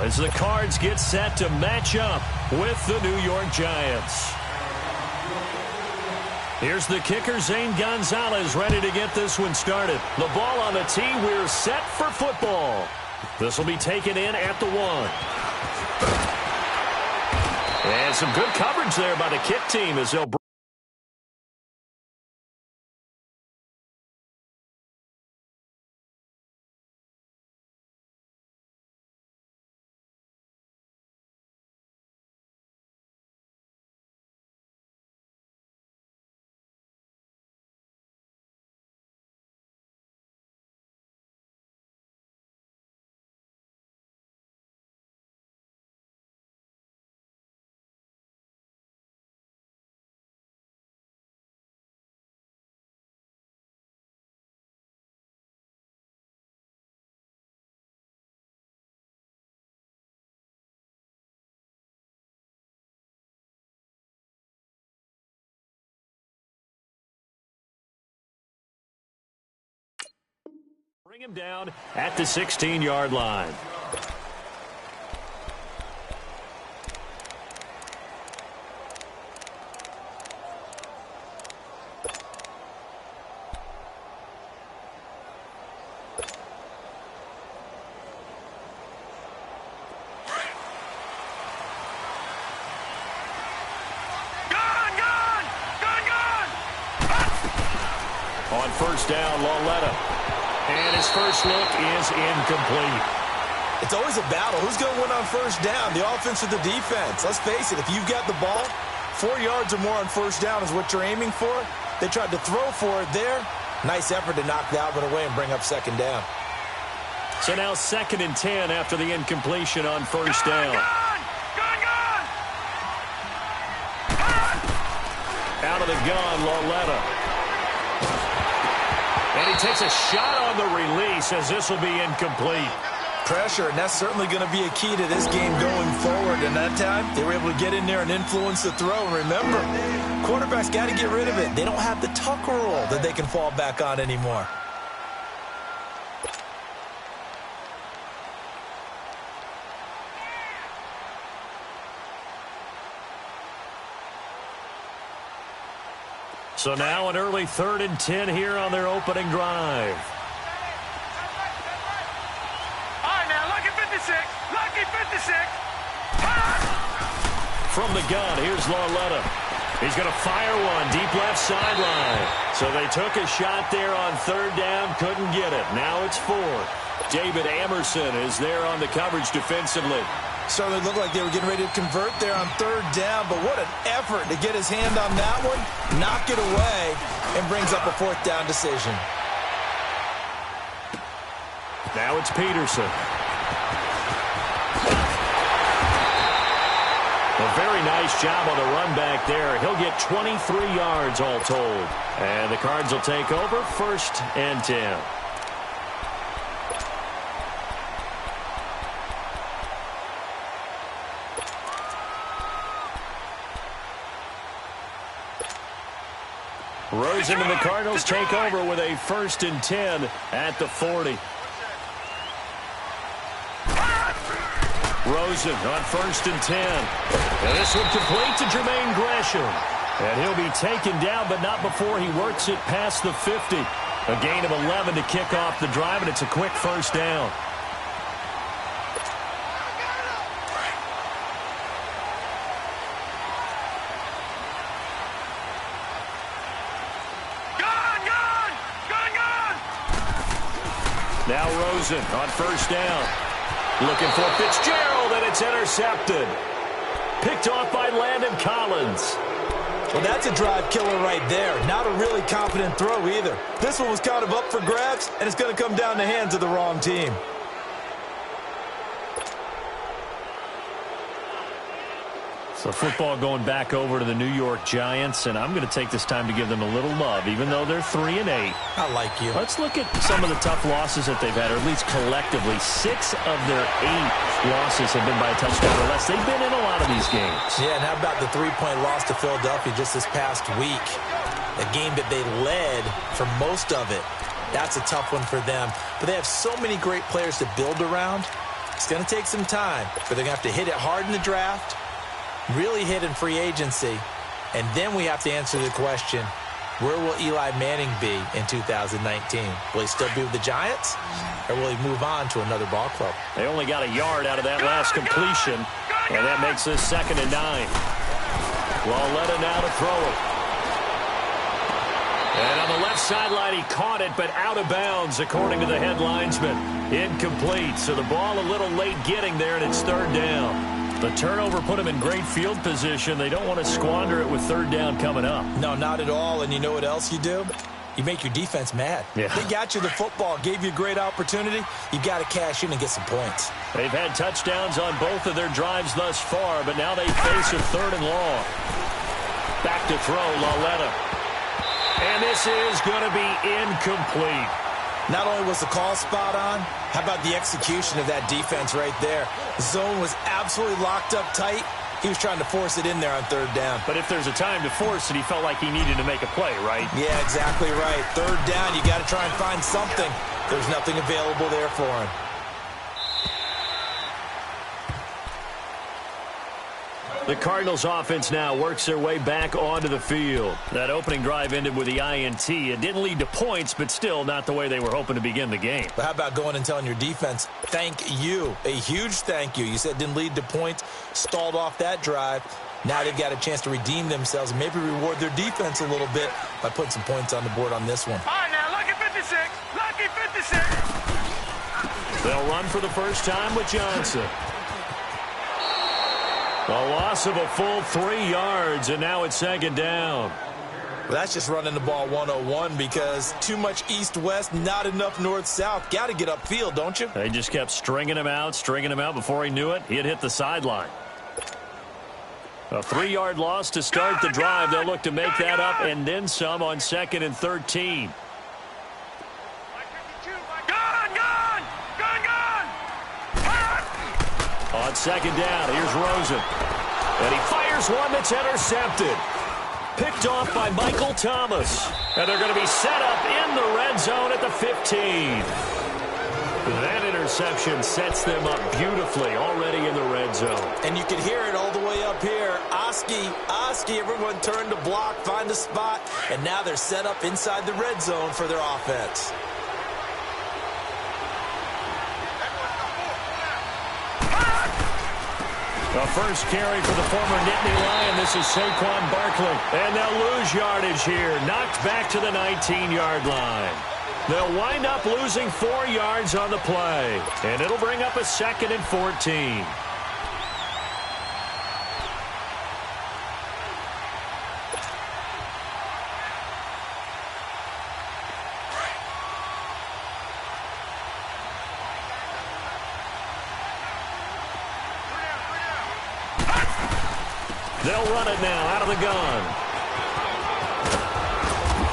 as the Cards get set to match up with the New York Giants. Here's the kicker, Zane Gonzalez, ready to get this one started. The ball on the tee. We're set for football. This will be taken in at the 1. And some good coverage there by the kick team as they'll bring him down at the 16-yard line. On first down, Lauletta. And his first look is incomplete. It's always a battle. Who's going to win on first down, the offense or the defense? Let's face it, if you've got the ball, 4 yards or more on first down is what you're aiming for. They tried to throw for it there. Nice effort to knock that one away and bring up second down. So now 2nd and 10 after the incompletion on first down. Out of the gun, Lauletta. And he takes a shot on the release as this will be incomplete. Pressure, and that's certainly going to be a key to this game going forward. And that time, they were able to get in there and influence the throw. And remember, quarterbacks got to get rid of it. They don't have the tuck rule that they can fall back on anymore. So now an early 3rd and 10 here on their opening drive. All right, now, lucky 56. Lucky 56. From the gun, here's Lauletta. He's going to fire one deep left sideline. So they took a shot there on 3rd down, couldn't get it. Now it's 4th. David Amerson is there on the coverage defensively. Certainly looked like they were getting ready to convert there on 3rd down, but what an effort to get his hand on that one, knock it away, and brings up a 4th down decision. Now it's Peterson. A very nice job on the run back there. He'll get 23 yards all told. And the Cards will take over 1st and 10. Rosen and the Cardinals take over with a 1st and 10 at the 40. Rosen on 1st and 10. And this one complete to Jermaine Gresham. And he'll be taken down, but not before he works it past the 50. A gain of 11 to kick off the drive, and it's a quick 1st down. Now Rosen on 1st down. Looking for Fitzgerald, and it's intercepted. Picked off by Landon Collins. Well, that's a drive killer right there. Not a really confident throw either. This one was kind of up for grabs, and it's going to come down the hands of the wrong team. So football going back over to the New York Giants, and I'm going to take this time to give them a little love, even though they're 3 and 8. I like you. Let's look at some of the tough losses that they've had, or at least collectively. 6 of their 8 losses have been by a touchdown or less. They've been in a lot of these games. Yeah, and how about the 3-point loss to Philadelphia just this past week? A game that they led for most of it. That's a tough one for them. But they have so many great players to build around. It's going to take some time, but they're going to have to hit it hard in the draft, really hit in free agency, and then we have to answer the question, where will Eli Manning be in 2019? Will he still be with the Giants, or will he move on to another ball club? They only got a yard out of that last completion, and that makes this 2nd and 9. Lauletta now to throw it. And on the left sideline, he caught it, but out of bounds, according to the head linesman. Incomplete, so the ball a little late getting there, and it's 3rd down. The turnover put him in great field position. They don't want to squander it with 3rd down coming up. No, not at all, and you know what else you do? You make your defense mad. Yeah. They got you the football, gave you a great opportunity. You got to cash in and get some points. They've had touchdowns on both of their drives thus far, but now they face a 3rd and long. Back to throw, Lauletta. And this is going to be incomplete. Not only was the call spot on, how about the execution of that defense right there? The zone was absolutely locked up tight. He was trying to force it in there on 3rd down. But if there's a time to force it, he felt like he needed to make a play, right? Yeah, exactly right. 3rd down, you got to try and find something. There's nothing available there for him. The Cardinals offense now works their way back onto the field. That opening drive ended with the INT. It didn't lead to points, but still not the way they were hoping to begin the game. But how about going and telling your defense, thank you, a huge thank you. You said it didn't lead to points, stalled off that drive. Now they've got a chance to redeem themselves and maybe reward their defense a little bit by putting some points on the board on this one. All right, now, lucky 56. Lucky 56. They'll run for the first time with Johnson. A loss of a full 3 yards, and now it's 2nd down. Well, that's just running the ball 101 because too much east-west, not enough north-south. Got to get upfield, don't you? They just kept stringing him out before he knew it. He had hit the sideline. A 3-yard loss to start the drive. They'll look to make that up and then some on 2nd and 13. On 2nd down, here's Rosen. And he fires one that's intercepted. Picked off by Michael Thomas. And they're going to be set up in the red zone at the 15. That interception sets them up beautifully already in the red zone. And you can hear it all the way up here. Oski, everyone turned to block, find a spot, and now they're set up inside the red zone for their offense. The first carry for the former Nittany Lion. This is Saquon Barkley. And they'll lose yardage here. Knocked back to the 19-yard line. They'll wind up losing 4 yards on the play. And it'll bring up a 2nd and 14. They'll run it now out of the gun.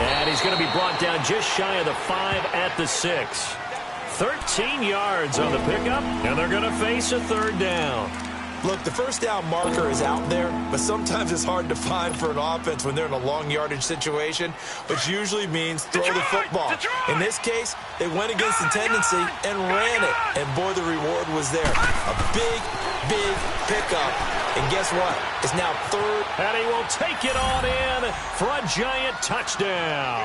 And he's going to be brought down just shy of the 5 at the 6. 13 yards on the pickup, and they're going to face a 3rd down. Look, the first down marker is out there, but sometimes it's hard to find for an offense when they're in a long yardage situation, which usually means throw the football. In this case, they went against the tendency and ran it, and boy, the reward was there. A big pickup, and guess what? It's now 3rd. And he will take it on in for a giant touchdown.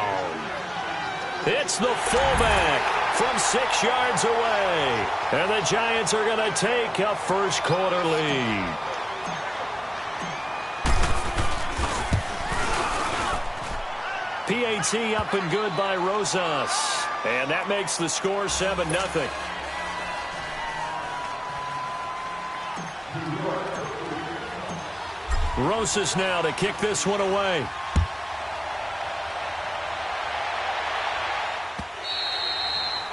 It's the fullback from 6 yards away. And the Giants are going to take a first-quarter lead. PAT up and good by Rosas. And that makes the score 7-0. Rosas now to kick this one away.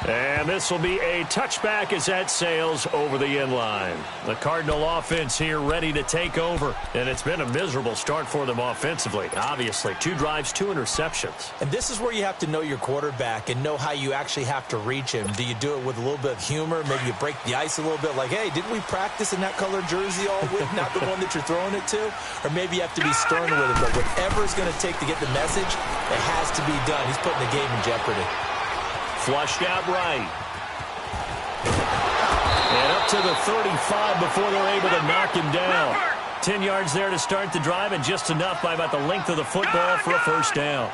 And this will be a touchback as that sails over the end line. The Cardinal offense here ready to take over. And it's been a miserable start for them offensively. Obviously, 2 drives, 2 interceptions. And this is where you have to know your quarterback and know how you actually have to reach him. Do you do it with a little bit of humor? Maybe you break the ice a little bit like, hey, didn't we practice in that color jersey all week? Not the one that you're throwing it to? Or maybe you have to be stern with him. But whatever it's going to take to get the message, it has to be done. He's putting the game in jeopardy. Flushed out right. And up to the 35 before they're able to knock him down. 10 yards there to start the drive, and just enough by about the length of the football for a first down.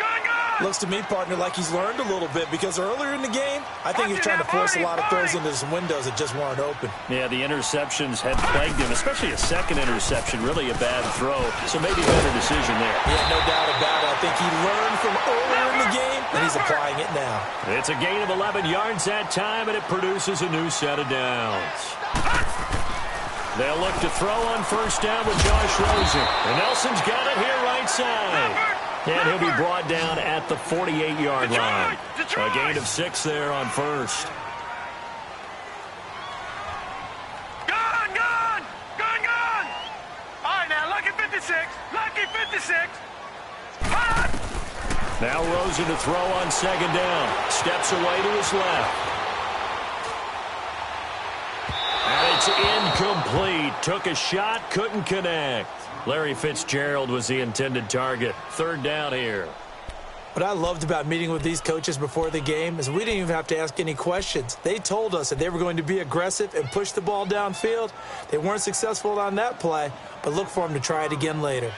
Looks to me, partner, like he's learned a little bit, because earlier in the game, I think he was trying to force a lot of throws into some windows that just weren't open. Yeah, the interceptions had plagued him, especially a second interception, really a bad throw. So maybe better decision there. Yeah, no doubt about it. I think he learned from earlier in the game, and he's applying it now. It's a gain of 11 yards that time, and it produces a new set of downs. They'll look to throw on first down with Josh Rosen. And Nelson's got it here right side. And he'll be brought down at the 48-yard line. A gain of 6 there on first. Gone! Gone! Gone! Gone! All right, now, lucky 56. Lucky 56. Now Rosen to throw on second down. Steps away to his left. And it's incomplete. Took a shot, couldn't connect. Larry Fitzgerald was the intended target. Third down here. What I loved about meeting with these coaches before the game is we didn't even have to ask any questions. They told us that they were going to be aggressive and push the ball downfield. They weren't successful on that play, but look for them to try it again later.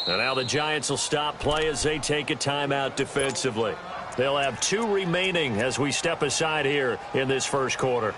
And now the Giants will stop play as they take a timeout defensively. They'll have 2 remaining as we step aside here in this first quarter.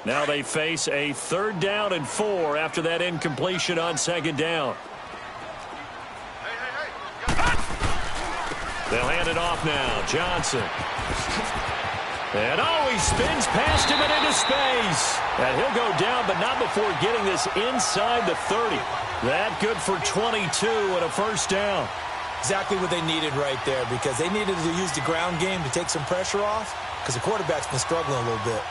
Now they face a 3rd down and 4 after that incompletion on second down. They'll hand it off now. Johnson. And he spins past him and into space. And he'll go down, but not before getting this inside the 30. That good for 22 and a first down. Exactly what they needed right there, because they needed to use the ground game to take some pressure off, because the quarterback's been struggling a little bit.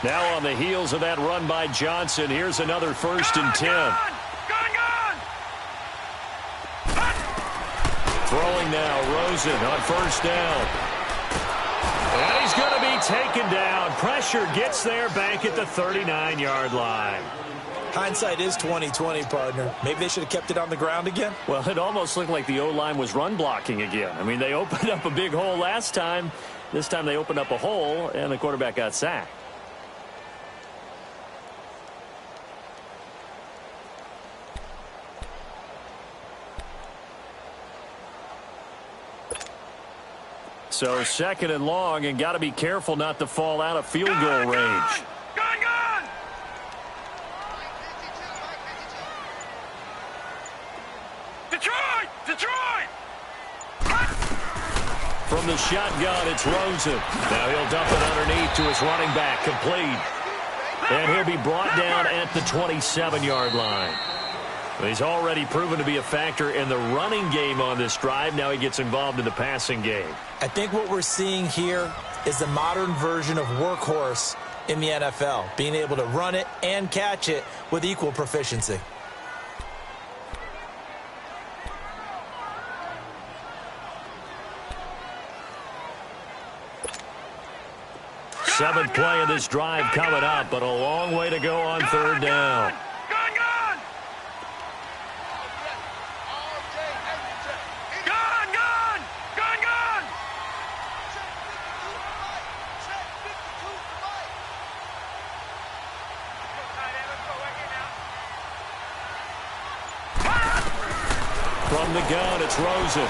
Now on the heels of that run by Johnson, here's another 1st and 10. Throwing now, Rosen on first down. And he's going to be taken down. Pressure gets there back at the 39-yard line. Hindsight is 20/20, partner. Maybe they should have kept it on the ground again. Well, it almost looked like the O-line was run blocking again. I mean, they opened up a big hole last time. This time they opened up a hole, and the quarterback got sacked. So 2nd and long, and got to be careful not to fall out of field goal range. Detroit! From the shotgun, it's Rosen. Now he'll dump it underneath to his running back, complete. And he'll be brought down at the 27-yard line. He's already proven to be a factor in the running game on this drive. Now he gets involved in the passing game. I think what we're seeing here is the modern version of workhorse in the NFL, being able to run it and catch it with equal proficiency. Seventh play of this drive coming up, but a long way to go on 3rd down. From the gun, it's Rosen.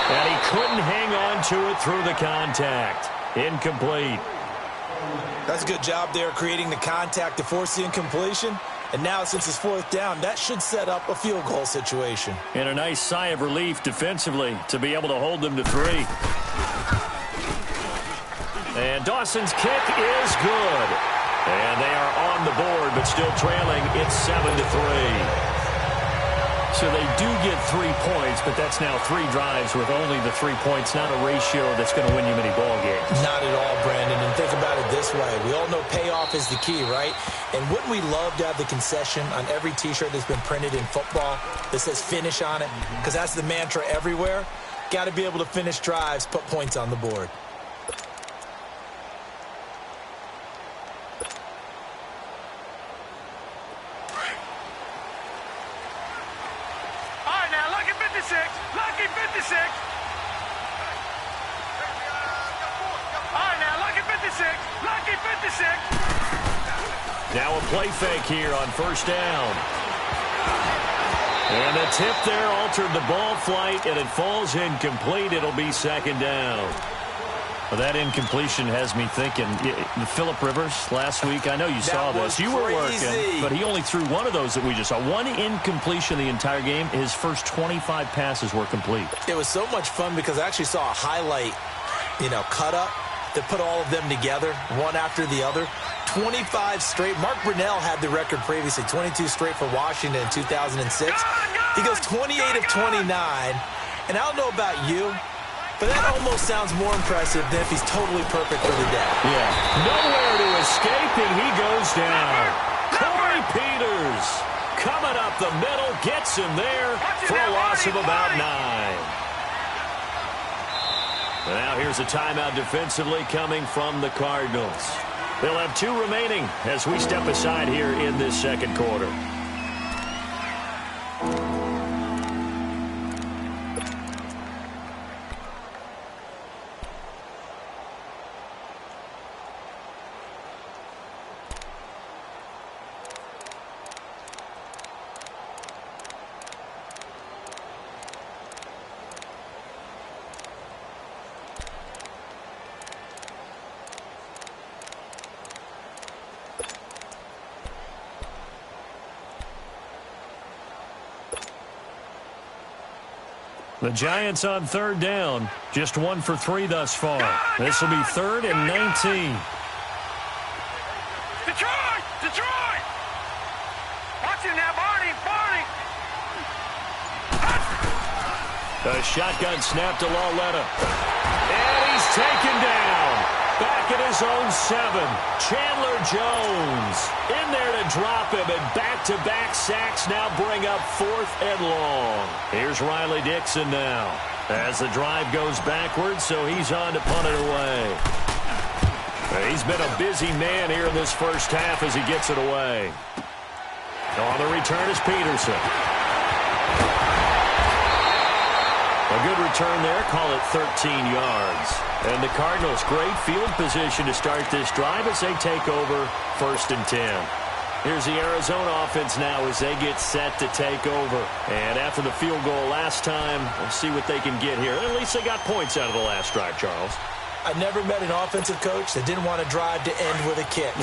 And he couldn't hang on to it through the contact. Incomplete. That's a good job there creating the contact to force the incompletion. And now, since it's fourth down, that should set up a field goal situation. And a nice sigh of relief defensively to be able to hold them to 3. And Dawson's kick is good. And they are on the board, but still trailing. It's 7-3. So they do get 3 points, but that's now 3 drives with only the 3 points, not a ratio that's going to win you many ball games. Not at all, Brandon. And think about it this way. We all know payoff is the key, right? And wouldn't we love to have the concession on every T-shirt that's been printed in football that says finish on it? Because that's the mantra everywhere. Got to be able to finish drives, put points on the board. Lucky 56. All right, now, lucky 56. Lucky 56. Now a play fake here on first down. And the tip there altered the ball flight, and it falls incomplete. It'll be second down. Well, that incompletion has me thinking. Phillip Rivers last week, I know you saw this. You were working, but he only threw one of those that we just saw. One incompletion the entire game. His first 25 passes were complete. It was so much fun because I actually saw a highlight, cut up that put all of them together, one after the other. 25 straight. Mark Brunell had the record previously, 22 straight for Washington in 2006. He goes 28 of 29. And I don't know about you, but that almost sounds more impressive than if he's totally perfect for the day. Yeah. Nowhere to escape, and he goes down. Corey Peters coming up the middle, gets him there for a loss of about 9. Now here's a timeout defensively coming from the Cardinals. They'll have 2 remaining as we step aside here in this second quarter. The Giants on third down. Just 1 for 3 thus far. This will be 3rd and 19. Detroit! Detroit! Watch him now, Barney! Barney! A shotgun snap to Lauletta. And he's taken down. Back at his own 7. Chandler Jones in there to drop him, and back-to-back sacks now bring up 4th and long. Here's Riley Dixon now as the drive goes backwards, so he's on to punt it away. He's been a busy man here in this first half as he gets it away. On the return is Peterson. A good return there, call it 13 yards. And the Cardinals, great field position to start this drive as they take over 1st and 10. Here's the Arizona offense now as they get set to take over. And after the field goal last time, we'll see what they can get here. At least they got points out of the last drive, Charles. I never met an offensive coach that didn't want to drive to end with a kick.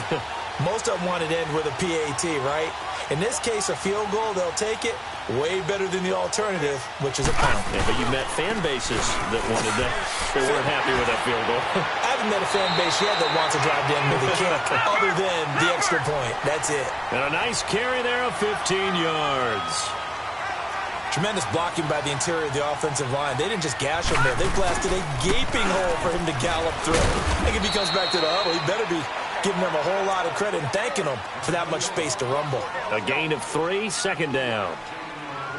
Most of them wanted to end with a PAT, right? In this case, a field goal, they'll take it. Way better than the alternative, which is a punt. Yeah, but you met fan bases that wanted that. They weren't happy with that field goal. I haven't met a fan base yet that wants to drive down with a kick other than the extra point. That's it. And a nice carry there of 15 yards. Tremendous blocking by the interior of the offensive line. They didn't just gash him there. They blasted a gaping hole for him to gallop through. I think if he comes back to the huddle, he better be giving them a whole lot of credit and thanking them for that much space to rumble. A gain of 3, 2nd down.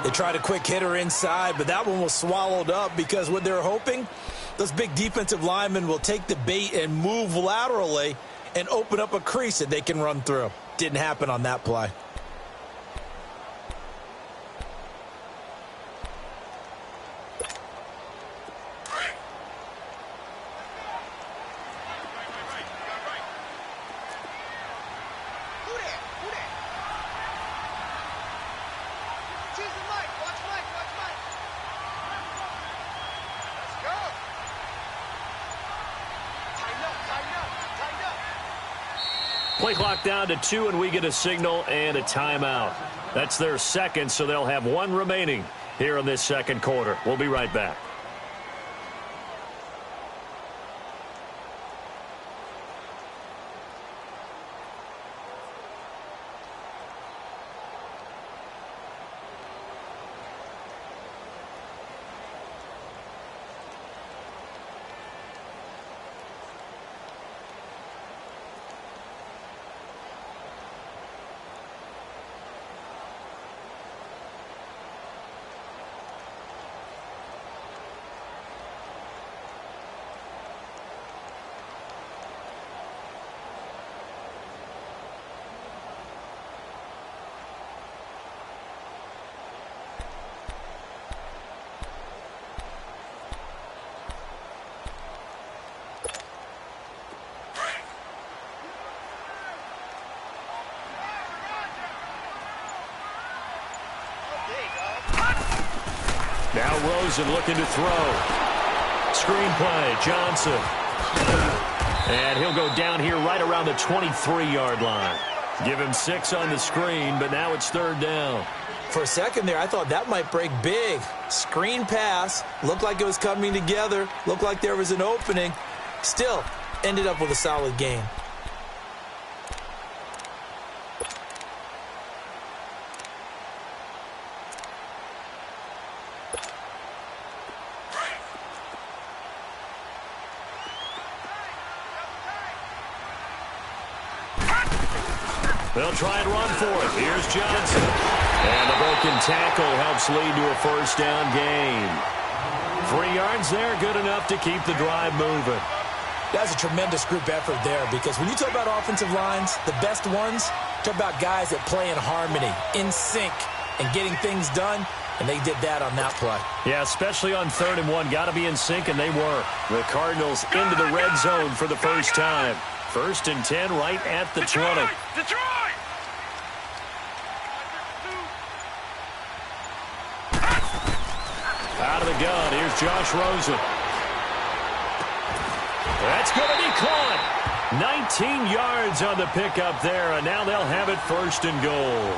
They tried a quick hitter inside, but that one was swallowed up because what they're hoping, those big defensive linemen will take the bait and move laterally and open up a crease that they can run through. Didn't happen on that play. Play clock down to 2, and we get a signal and a timeout. That's their second, so they'll have one remaining here in this second quarter. We'll be right back. Now Rosen looking to throw. Screenplay, Johnson. And he'll go down here right around the 23-yard line. Give him 6 on the screen, but now it's third down. For a second there, I thought that might break big. Screen pass. Looked like it was coming together. Looked like there was an opening. Still, ended up with a solid game. They'll try and run for it. Here's Johnson. And the broken tackle helps lead to a first down gain. 3 yards there, good enough to keep the drive moving. That's a tremendous group effort there, because when you talk about offensive lines, the best ones, talk about guys that play in harmony, in sync, and getting things done, and they did that on that play. Yeah, especially on 3rd and 1. Got to be in sync, and they were. The Cardinals into the red zone for the first time. 1st and 10 right at the 20. Detroit! Out of the gun, here's Josh Rosen. That's going to be caught. 19 yards on the pickup there, and now they'll have it 1st and goal.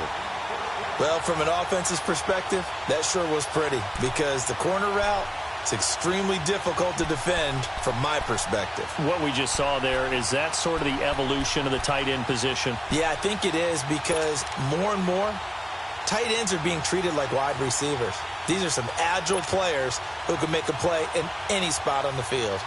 Well, from an offense's perspective, that sure was pretty, because the corner route, it's extremely difficult to defend from my perspective. What we just saw there, is that sort of the evolution of the tight end position? Yeah, I think it is, because more and more, tight ends are being treated like wide receivers. These are some agile players who can make a play in any spot on the field.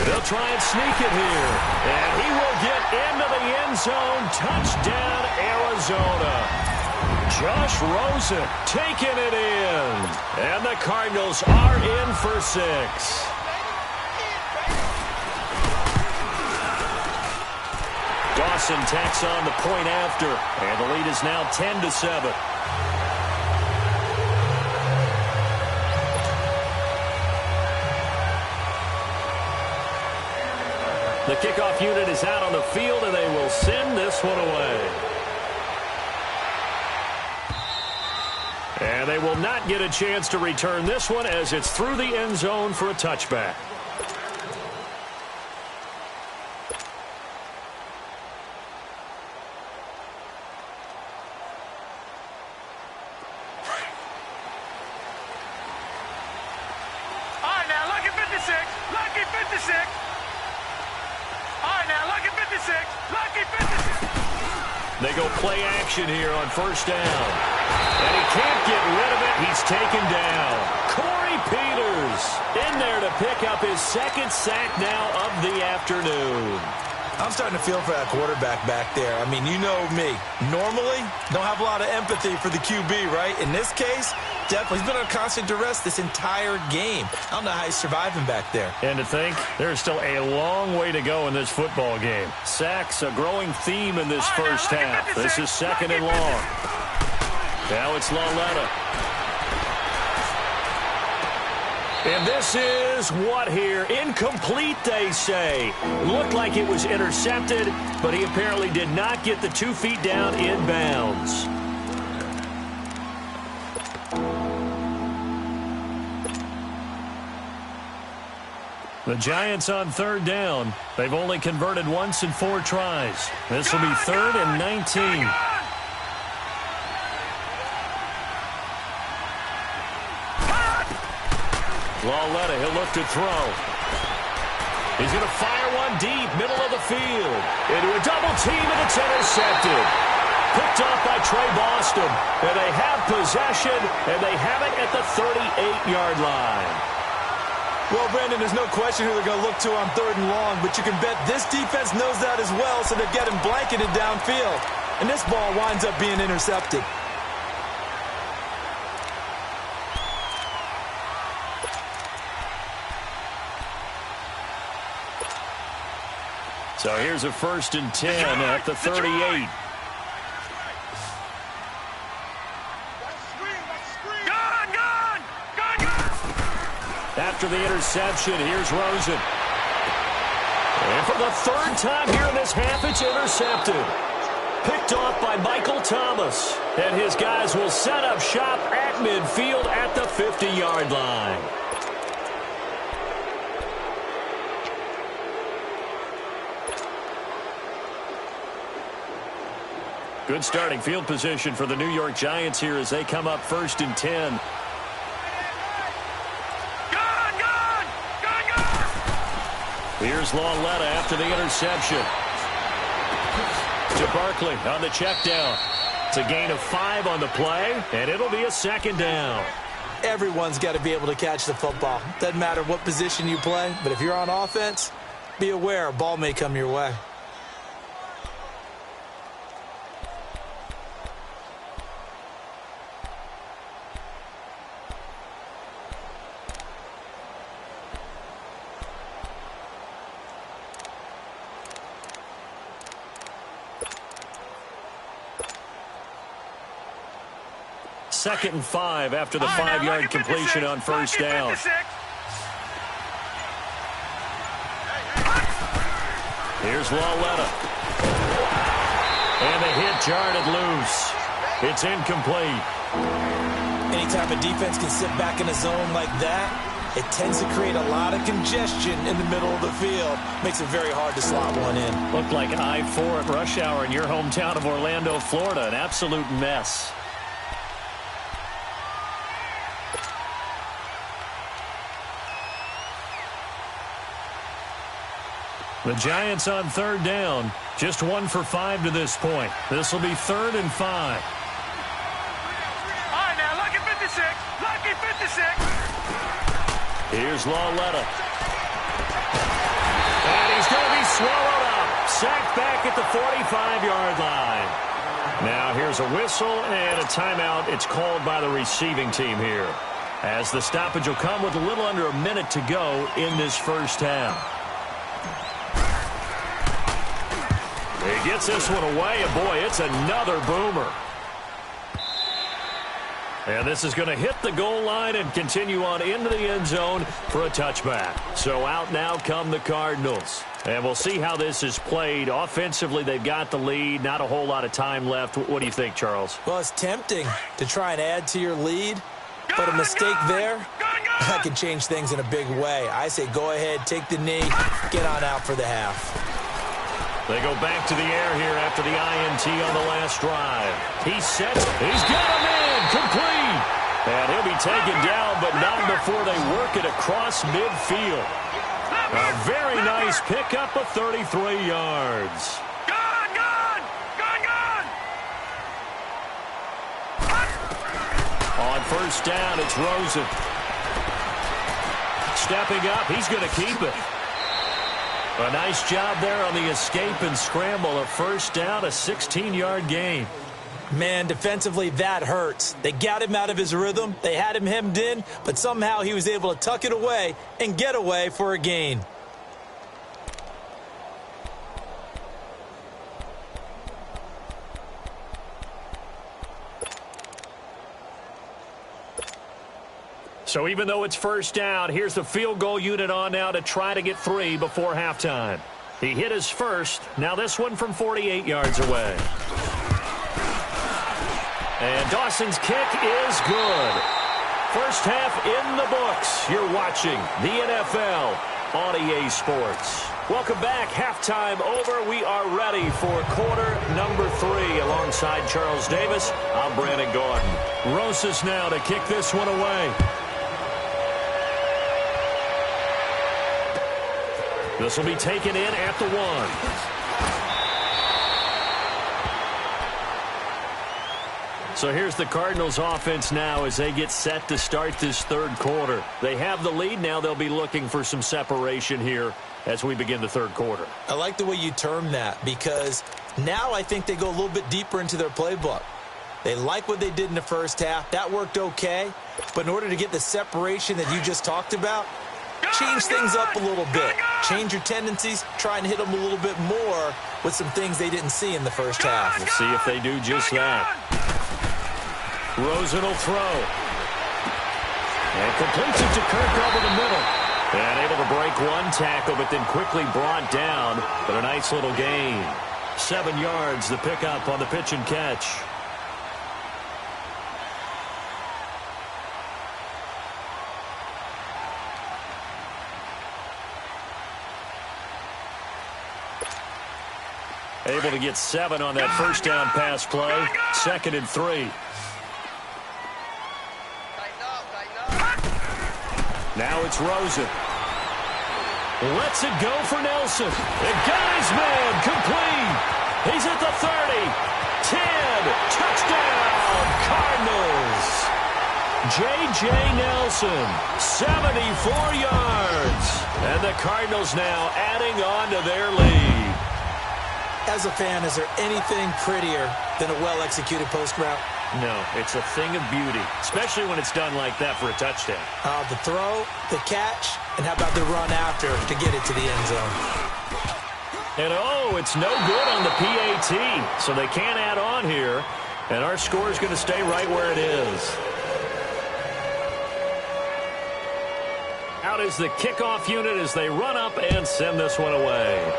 They'll try and sneak it here. And he will get into the end zone. Touchdown, Arizona. Josh Rosen taking it in. And the Cardinals are in for 6. Dawson tacks on the point after. And the lead is now 10-7. The kickoff unit is out on the field, and they will send this one away. And they will not get a chance to return this one, as it's through the end zone for a touchback. All right, now, lucky 56. Lucky 56. All right, now, lucky 56. Lucky 56. They go play action here on 1st down. And he can't get rid of it. He's taken down. Corey Peters in there to pick up his 2nd sack now of the afternoon. I'm starting to feel for that quarterback back there. I mean, you know me. Normally, don't have a lot of empathy for the QB, right? In this case, definitely. He's been under constant duress this entire game. I don't know how he's surviving back there. And to think, there's still a long way to go in this football game. Sacks, a growing theme in this first half. This is 2nd and long. Now it's Lauletta. And this is what here? Incomplete, they say. Looked like it was intercepted, but he apparently did not get the 2 feet down in bounds. The Giants on third down. They've only converted once in 4 tries. This will be 3rd and 19. Lauletta, he'll look to throw. He's going to fire one deep, middle of the field. Into a double team, and it's intercepted. Picked off by Trey Boston. And they have possession, and they have it at the 38-yard line. Well, Brandon, there's no question who they're going to look to on 3rd and long, but you can bet this defense knows that as well, so they're getting blanketed downfield. And this ball winds up being intercepted. So here's a 1st and 10 at the 38. After the interception, here's Rosen. And for the 3rd time here in this half, it's intercepted. Picked off by Michael Thomas. And his guys will set up shop at midfield at the 50-yard line. Good starting field position for the New York Giants here as they come up 1st and 10. Here's Lauletta after the interception. To Barkley on the check down. It's a gain of 5 on the play, and it'll be a 2nd down. Everyone's got to be able to catch the football. Doesn't matter what position you play, but if you're on offense, be aware a ball may come your way. Second and 5 after the 5-yard completion on 1st down. Here's Lauletta. And the hit jarred it loose. It's incomplete. Anytime a defense can sit back in a zone like that, it tends to create a lot of congestion in the middle of the field. Makes it very hard to slot one in. Looked like I-4 at rush hour in your hometown of Orlando, Florida. An absolute mess. The Giants on 3rd down. Just 1 for 5 to this point. This will be 3rd and 5. All right, now, lucky 56. Lucky 56. Here's Lauletta. And he's going to be swallowed up. Sacked back at the 45-yard line. Now here's a whistle and a timeout. It's called by the receiving team here, as the stoppage will come with a little under a minute to go in this 1st half. He gets this one away, and boy, it's another boomer. And this is going to hit the goal line and continue on into the end zone for a touchback. So out now come the Cardinals. And we'll see how this is played. Offensively, they've got the lead. Not a whole lot of time left. What do you think, Charles? Well, it's tempting to try and add to your lead, but a mistake there, that can change things in a big way. I say go ahead, take the knee, get on out for the half. They go back to the air here after the INT on the last drive. He's set. He's got him in. Complete. And he'll be taken down, but not before they work it across midfield. A very nice pickup of 33 yards. On 1st down, it's Rosen. Stepping up, he's going to keep it. A nice job there on the escape and scramble. A 1st down, a 16-yard gain. Man, defensively, that hurts. They got him out of his rhythm. They had him hemmed in, but somehow he was able to tuck it away and get away for a gain. So even though it's first down, here's the field goal unit on now to try to get 3 before halftime. He hit his first. Now this one from 48 yards away. And Dawson's kick is good. First half in the books. You're watching the NFL on EA Sports. Welcome back. Halftime over. We are ready for quarter number 3. Alongside Charles Davis, I'm Brandon Gordon. Rosas now to kick this one away. This will be taken in at the 1. So here's the Cardinals offense now as they get set to start this third quarter. They have the lead. Now they'll be looking for some separation here as we begin the third quarter. I like the way you term that because now I think they go a little bit deeper into their playbook. They like what they did in the first half. That worked okay. But in order to get the separation that you just talked about, change things up a little bit. Change your tendencies. Try and hit them a little bit more with some things they didn't see in the first half. We'll see if they do just that. Rosen will throw. And completes it to Kirk over the middle. And able to break one tackle, but then quickly brought down. But a nice little gain. 7 yards, the pickup on the pitch and catch. Able to get 7 on that first down pass play. 2nd and 3. Now it's Rosen. Lets it go for Nelson. The guy's man complete. He's at the 30. 10. Touchdown, Cardinals. J.J. Nelson, 74 yards. And the Cardinals now adding on to their lead. As a fan, is there anything prettier than a well-executed post route? No, it's a thing of beauty, especially when it's done like that for a touchdown. The throw, the catch, and how about the run after to get it to the end zone? And oh, it's no good on the PAT, so they can't add on here, and our score is going to stay right where it is. Out is the kickoff unit as they run up and send this one away.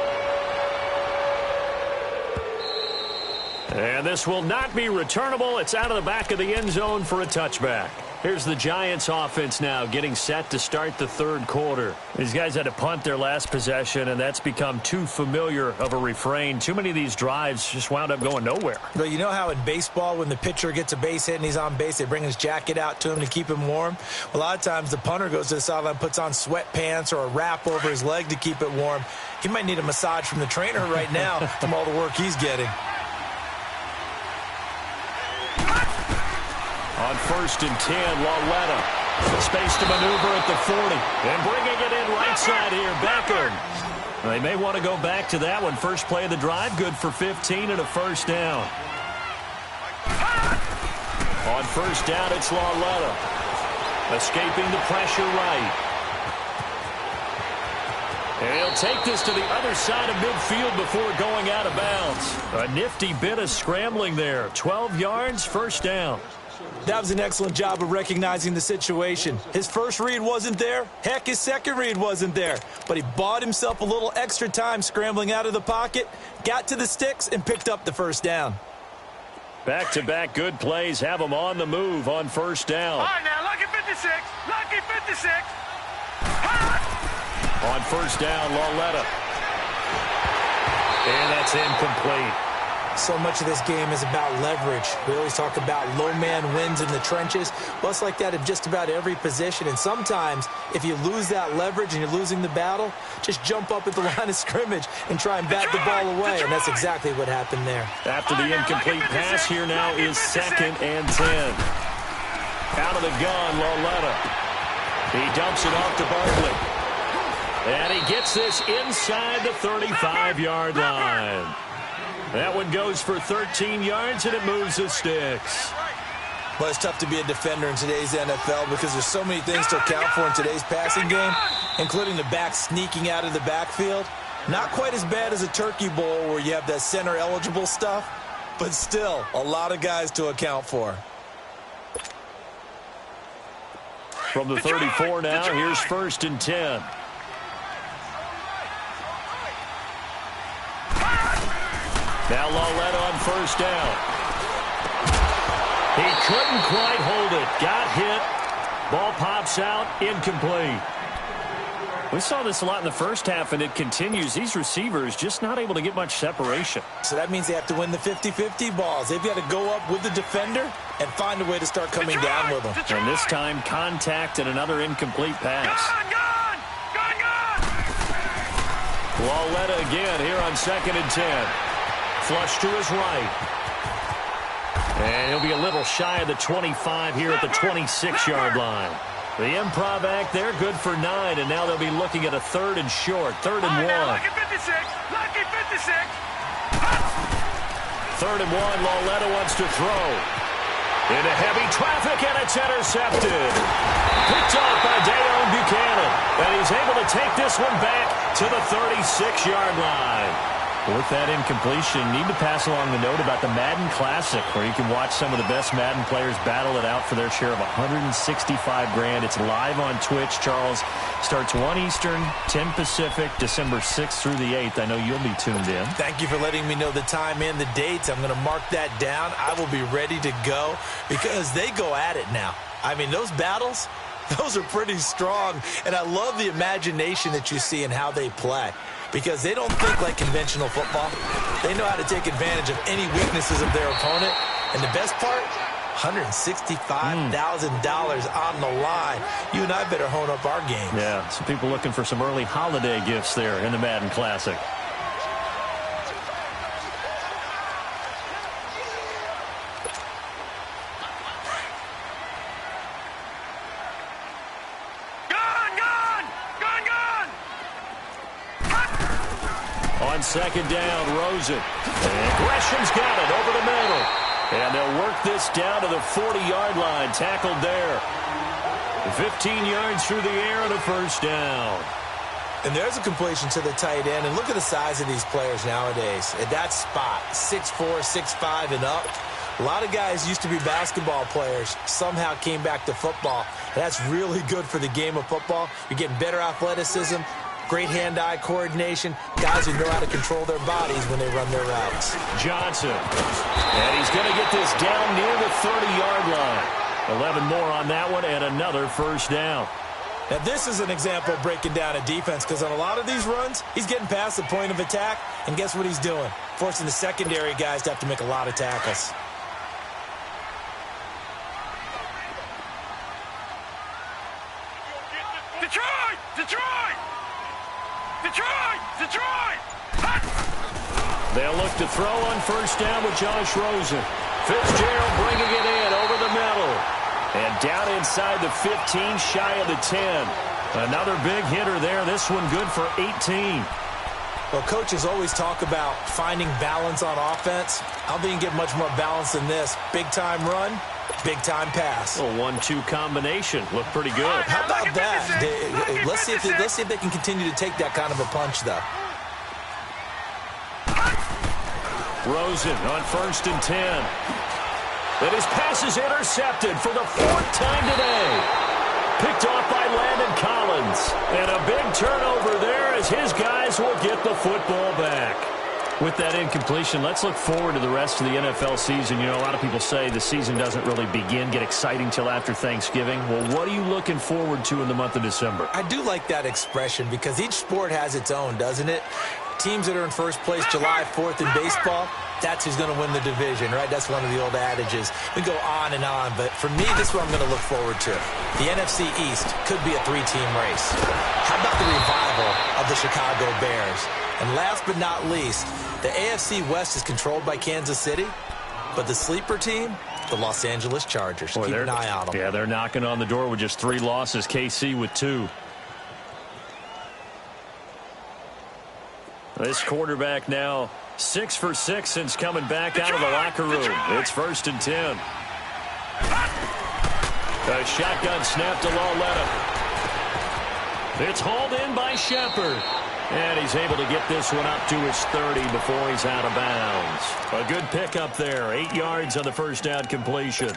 And this will not be returnable. It's out of the back of the end zone for a touchback. Here's the Giants offense now getting set to start the third quarter. These guys had to punt their last possession, and that's become too familiar of a refrain. Too many of these drives just wound up going nowhere. Well, you know how in baseball when the pitcher gets a base hit and he's on base, they bring his jacket out to him to keep him warm? A lot of times the punter goes to the sideline, puts on sweatpants or a wrap over his leg to keep it warm. He might need a massage from the trainer right now from all the work he's getting. On 1st and 10, Lauletta. Space to maneuver at the 40. And bringing it in right side here, Beckham. They may want to go back to that one. First play of the drive, good for 15 and a first down. On first down, it's Lauletta. Escaping the pressure right. And he'll take this to the other side of midfield before going out of bounds. A nifty bit of scrambling there. 12 yards, first down. That was an excellent job of recognizing the situation. His first read wasn't there. Heck, his second read wasn't there. But he bought himself a little extra time scrambling out of the pocket, got to the sticks, and picked up the first down. Back-to-back good plays have him on the move on first down. All right, now, lucky 56. Lucky 56. On first down, Lauletta. And that's incomplete. So much of this game is about leverage. We always talk about low man wins in the trenches. Well, it's like that in just about every position. And sometimes, if you lose that leverage and you're losing the battle, just jump up at the line of scrimmage and try and bat the ball away. And that's exactly what happened there. After the incomplete pass, here now is 2nd and 10. Out of the gun, Lauletta. He dumps it off to Barkley. And he gets this inside the 35-yard line. That one goes for 13 yards, and it moves the sticks. Well, it's tough to be a defender in today's NFL because there's so many things to account for in today's passing game, including the back sneaking out of the backfield. Not quite as bad as a turkey bowl where you have that center-eligible stuff, but still a lot of guys to account for. From the 34 now, here's 1st and 10. Now Lawletta on 1st down. He couldn't quite hold it. Got hit. Ball pops out. Incomplete. We saw this a lot in the first half, and it continues. These receivers just not able to get much separation. So that means they have to win the 50-50 balls. They've got to go up with the defender and find a way to start coming down with them. And this time, contact and another incomplete pass. Gone! Lawletta again here on 2nd and 10. Flush to his right. And he'll be a little shy of the 25 here at the 26-yard line. The improv act there, good for 9, and now they'll be looking at a 3rd and short, 3rd and 1. Lucky 56. 3rd and 1, Lawletta wants to throw. Into heavy traffic, and it's intercepted. Picked off by Dayon Buchanan, and he's able to take this one back to the 36-yard line. With that incompletion, need to pass along the note about the Madden Classic, where you can watch some of the best Madden players battle it out for their share of $165,000. It's live on Twitch, Charles. Starts 1 Eastern, 10 Pacific, December 6th through the 8th. I know you'll be tuned in. Thank you for letting me know the time and the dates. I'm going to mark that down. I will be ready to go because they go at it now. I mean, those battles, those are pretty strong, and I love the imagination that you see in how they play. Because they don't think like conventional football. They know how to take advantage of any weaknesses of their opponent. And the best part, $165,000 on the line. You and I better hone up our game. Yeah, some people looking for some early holiday gifts there in the Madden Classic. On 2nd down, Rosen. And Gresham's got it over the middle. And they'll work this down to the 40-yard line. Tackled there. 15 yards through the air and a 1st down. And there's a completion to the tight end. And look at the size of these players nowadays. At that spot, 6'4", 6'5", and up. A lot of guys used to be basketball players, somehow came back to football. That's really good for the game of football. You're getting better athleticism, great hand-eye coordination, guys who know how to control their bodies when they run their routes. Johnson. And he's going to get this down near the 30-yard line. 11 more on that one and another 1st down. Now, this is an example of breaking down a defense because on a lot of these runs, he's getting past the point of attack, and guess what he's doing? Forcing the secondary guys to have to make a lot of tackles. Detroit! They'll look to throw on 1st down with Josh Rosen. Fitzgerald bringing it in over the middle. And down inside the 15, shy of the 10. Another big hitter there. This one good for 18. Well, coaches always talk about finding balance on offense. I don't think you can get much more balance than this. Big-time run, big-time pass. A 1-2 combination. Looked pretty good. How about that? Let's see if they can continue to take that kind of a punch, though. Rosen on 1st and 10. And his pass is intercepted for the 4th time today. Picked off by Landon Collins. And a big turnover there as his guys will get the football back. With that incompletion, let's look forward to the rest of the NFL season. You know, a lot of people say the season doesn't really get exciting till after Thanksgiving. Well, what are you looking forward to in the month of December? I do like that expression because each sport has its own, doesn't it? Teams that are in first place July 4th in baseball, that's who's going to win the division, right? That's one of the old adages. We go on and on, but for me, this is what I'm going to look forward to. The NFC East could be a 3-team race. How about the revival of the Chicago Bears? And last but not least, the AFC West is controlled by Kansas City, but the sleeper team, the Los Angeles Chargers. Keep an eye on them. Yeah, they're knocking on the door with just 3 losses. KC with 2. This quarterback now 6 for 6 since coming back out of the locker room. It's 1st and 10. A shotgun snap to Lawletta. It's hauled in by Shepard. And he's able to get this one up to his 30 before he's out of bounds. A good pickup there. 8 yards on the 1st down completion.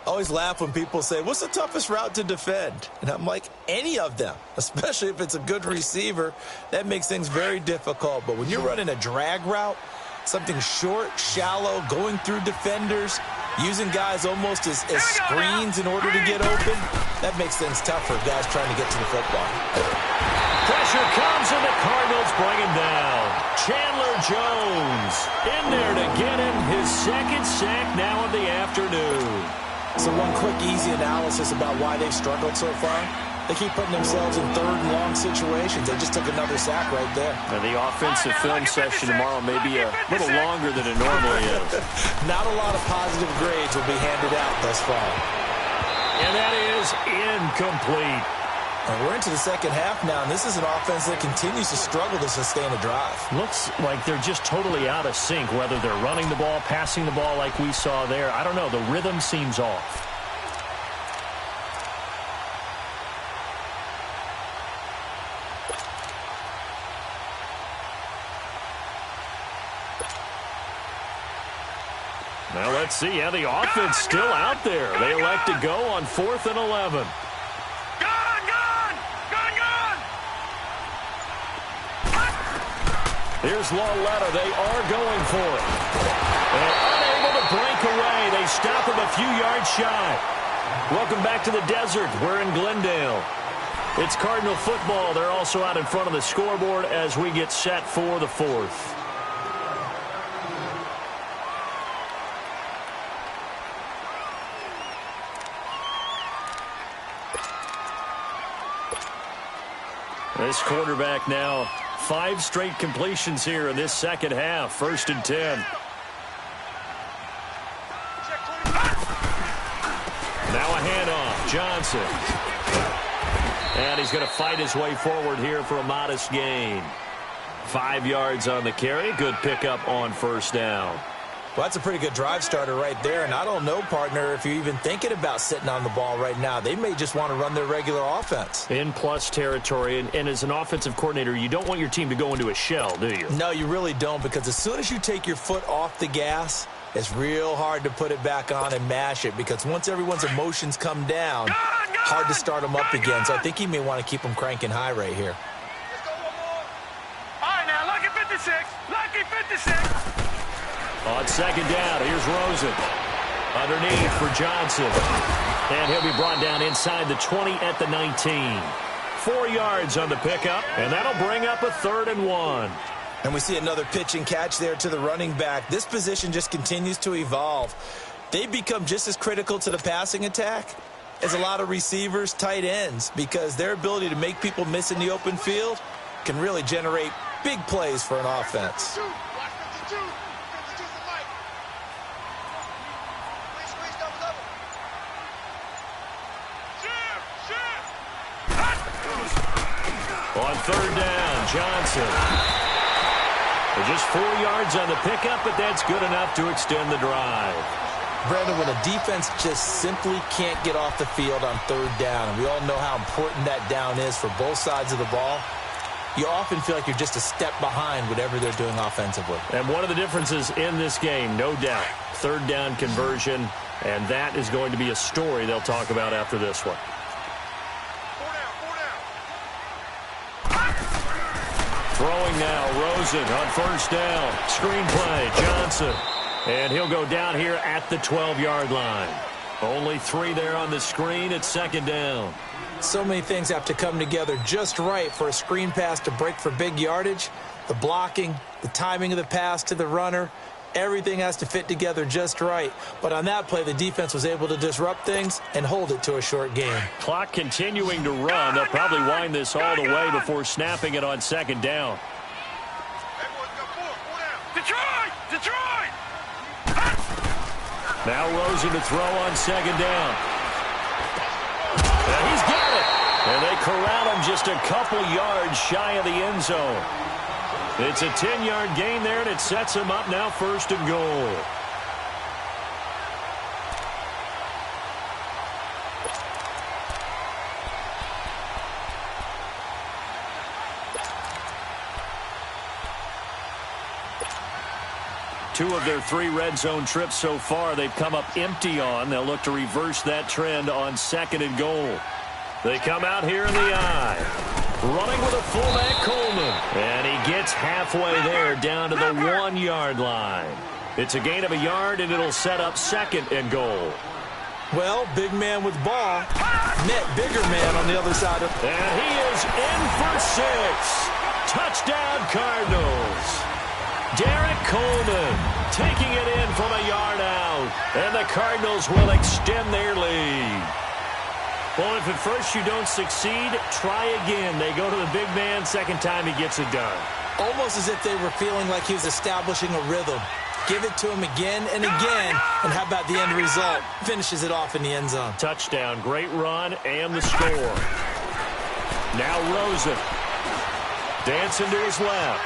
I always laugh when people say, what's the toughest route to defend? And I'm like, any of them, especially if it's a good receiver. That makes things very difficult. But when you're running a drag route, something short, shallow, going through defenders, using guys almost as screens in order to get open, that makes things tough for guys trying to get to the football. Pressure comes, and the Cardinals bring him down. Chandler Jones in there to get him his second sack now of the afternoon. So one quick, easy analysis about why they've struggled so far. They keep putting themselves in third and long situations. They just took another sack right there. And the offensive film session tomorrow may be a little longer than it normally is. Not a lot of positive grades will be handed out thus far. And that is incomplete. And we're into the second half now, and this is an offense that continues to struggle to sustain a drive. Looks like they're just totally out of sync, whether they're running the ball, passing the ball like we saw there. I don't know. The rhythm seems off. Now let's see how the offense still out there. They elect to go on 4th and 11. Here's Lauletta. They are going for it. And unable to break away. They stop him a few yards shy. Welcome back to the desert. We're in Glendale. It's Cardinal football. They're also out in front of the scoreboard as we get set for the 4th. This quarterback now, 5 straight completions here in this second half. 1st and 10. Now a handoff. Johnson. And he's going to fight his way forward here for a modest gain. 5 yards on the carry. Good pickup on 1st down. Well, that's a pretty good drive starter right there. And I don't know, partner, if you're even thinking about sitting on the ball right now. They may just want to run their regular offense. In plus territory. And as an offensive coordinator, you don't want your team to go into a shell, do you? No, you really don't, because as soon as you take your foot off the gas, it's real hard to put it back on and mash it, because once everyone's emotions come down, hard to start them up again. So I think he may want to keep them cranking high right here. All right, now, lucky 56. Lucky 56. On 2nd down, here's Rosen. Underneath for Johnson. And he'll be brought down inside the 20 at the 19. 4 yards on the pickup, and that'll bring up a 3rd and 1. And we see another pitch and catch there to the running back. This position just continues to evolve. They become just as critical to the passing attack as a lot of receivers, tight ends, because their ability to make people miss in the open field can really generate big plays for an offense. On 3rd down, Johnson. Just 4 yards on the pickup, but that's good enough to extend the drive. Brandon, when a defense just simply can't get off the field on 3rd down, and we all know how important that down is for both sides of the ball, you often feel like you're just a step behind whatever they're doing offensively. And one of the differences in this game, no doubt, 3rd down conversion, and that is going to be a story they'll talk about after this one. Throwing now, Rosen on 1st down. Screenplay, Johnson. And he'll go down here at the 12-yard line. Only 3 there on the screen at 2nd down. So many things have to come together just right for a screen pass to break for big yardage. The blocking, the timing of the pass to the runner, everything has to fit together just right. But on that play, the defense was able to disrupt things and hold it to a short game. Clock continuing to run. They'll probably wind this all the way before snapping it on 2nd down. Detroit! Now Rosen to throw on 2nd down. And he's got it. And they corral him just a couple yards shy of the end zone. It's a 10-yard gain there, and it sets him up now 1st and goal. 2 of their 3 red zone trips so far, they've come up empty on. They'll look to reverse that trend on 2nd and goal. They come out here in the I. Running with a fullback, Coleman. And he gets halfway there down to the 1-yard line. It's a gain of a yard, and it'll set up 2nd and goal. Well, big man with ball met bigger man on the other side of. And he is in for 6. Touchdown, Cardinals. Derek Coleman taking it in from a yard out. And the Cardinals will extend their lead. Well, if at first you don't succeed, try again. They go to the big man. Second time he gets it done. Almost as if they were feeling like he was establishing a rhythm. Give it to him again and again. And how about the end result? Finishes it off in the end zone. Touchdown. Great run and the score. Now Rosen. Dancing to his left.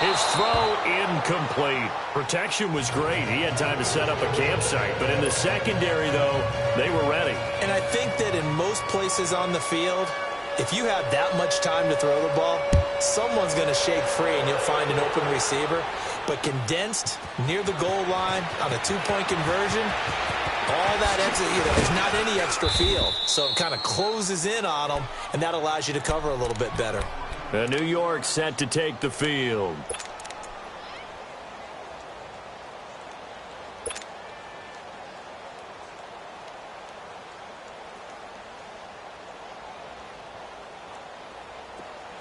His throw incomplete. Protection was great. He had time to set up a campsite. But in the secondary, though, they were ready. And I think that in most places on the field, if you have that much time to throw the ball, someone's going to shake free and you'll find an open receiver. But condensed near the goal line on a 2-point conversion, all that extra, there's not any extra field. So it kind of closes in on them, and that allows you to cover a little bit better. New York set to take the field.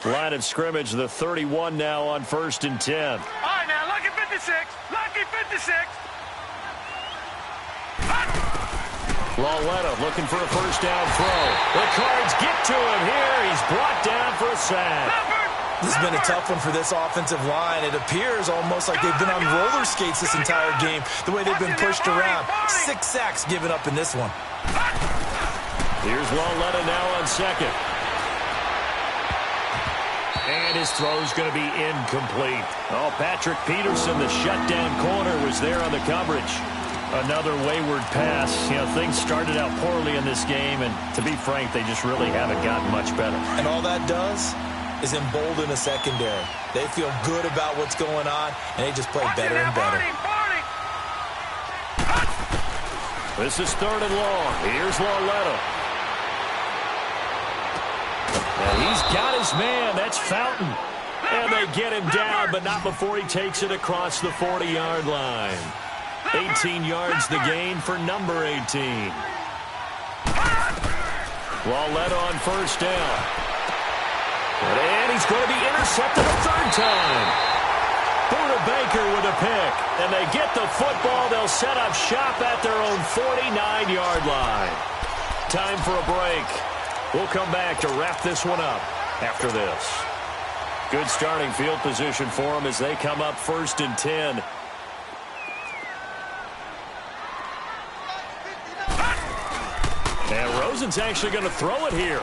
Line of scrimmage, the 31 now on 1st and 10. All right, now, lucky 56. Lucky 56. Lauletta looking for a first down throw. The Cards get to him here. He's brought down for a sack. This has been a tough one for this offensive line. It appears almost like they've been on roller skates this entire game, the way they've been pushed around. 6 sacks given up in this one. Here's Lauletta now on 2nd. And his throw's going to be incomplete. Oh, Patrick Peterson, the shutdown corner, was there on the coverage. Another wayward pass. Things started out poorly in this game, and to be frank, they just really haven't gotten much better. And all that does is embolden a secondary. They feel good about what's going on, and they just play better and better. This is 3rd and long. Here's Lauletta. And he's got his man. That's Fountain. And they get him down, but not before he takes it across the 40-yard line. 18 yards the gain for number 18. Lauletta on 1st down. And he's going to be intercepted a 3rd time. Buda Baker with a pick. And they get the football. They'll set up shop at their own 49-yard line. Time for a break. We'll come back to wrap this one up after this. Good starting field position for them as they come up 1st and 10. And Rosen's actually going to throw it here.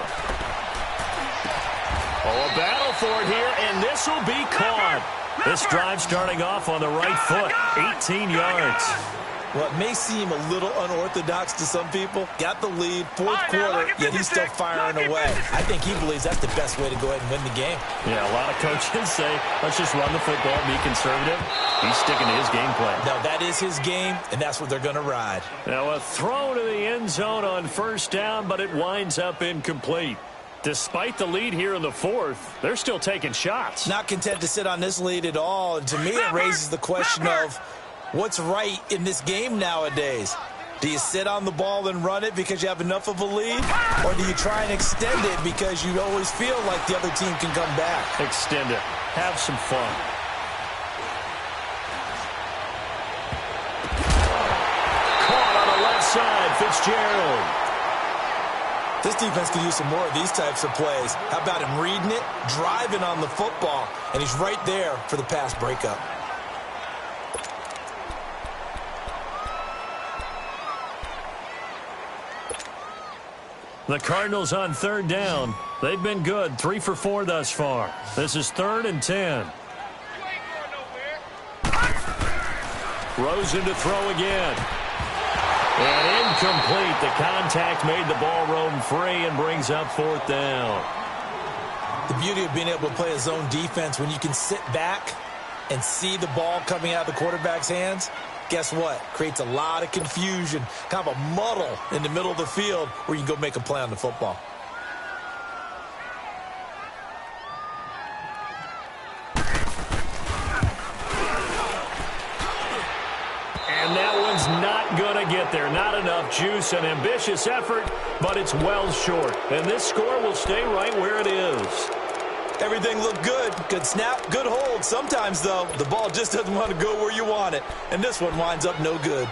Oh, a battle for it here, and this will be caught. This drive starting off on the right foot, 18 yards. Well, it may seem a little unorthodox to some people. Got the lead, 4th quarter, yet he's still firing away. I think he believes that's the best way to go ahead and win the game. Yeah, a lot of coaches say, let's just run the football, be conservative. He's sticking to his game plan. No, that is his game, and that's what they're going to ride. Now a throw to the end zone on 1st down, but it winds up incomplete. Despite the lead here in the 4th, they're still taking shots. Not content to sit on this lead at all. And to me, it raises the question of what's right in this game nowadays. Do you sit on the ball and run it because you have enough of a lead? Or do you try and extend it because you always feel like the other team can come back? Extend it. Have some fun. Caught on the left side, Fitzgerald. This defense could use some more of these types of plays. How about him reading it, driving on the football, and he's right there for the pass breakup. The Cardinals on 3rd down. They've been good, 3 for 4 thus far. This is 3rd and 10. Rosen to throw again. And incomplete. The contact made the ball roam free and brings up 4th down. The beauty of being able to play a zone defense when you can sit back and see the ball coming out of the quarterback's hands, guess what? Creates a lot of confusion, kind of a muddle in the middle of the field where you can go make a play on the football. And that one's not going to get there. Not enough juice, an ambitious effort, but it's well short. And this score will stay right where it is. Everything looked good. Good snap, good hold. Sometimes, though, the ball just doesn't want to go where you want it. And this one winds up no good.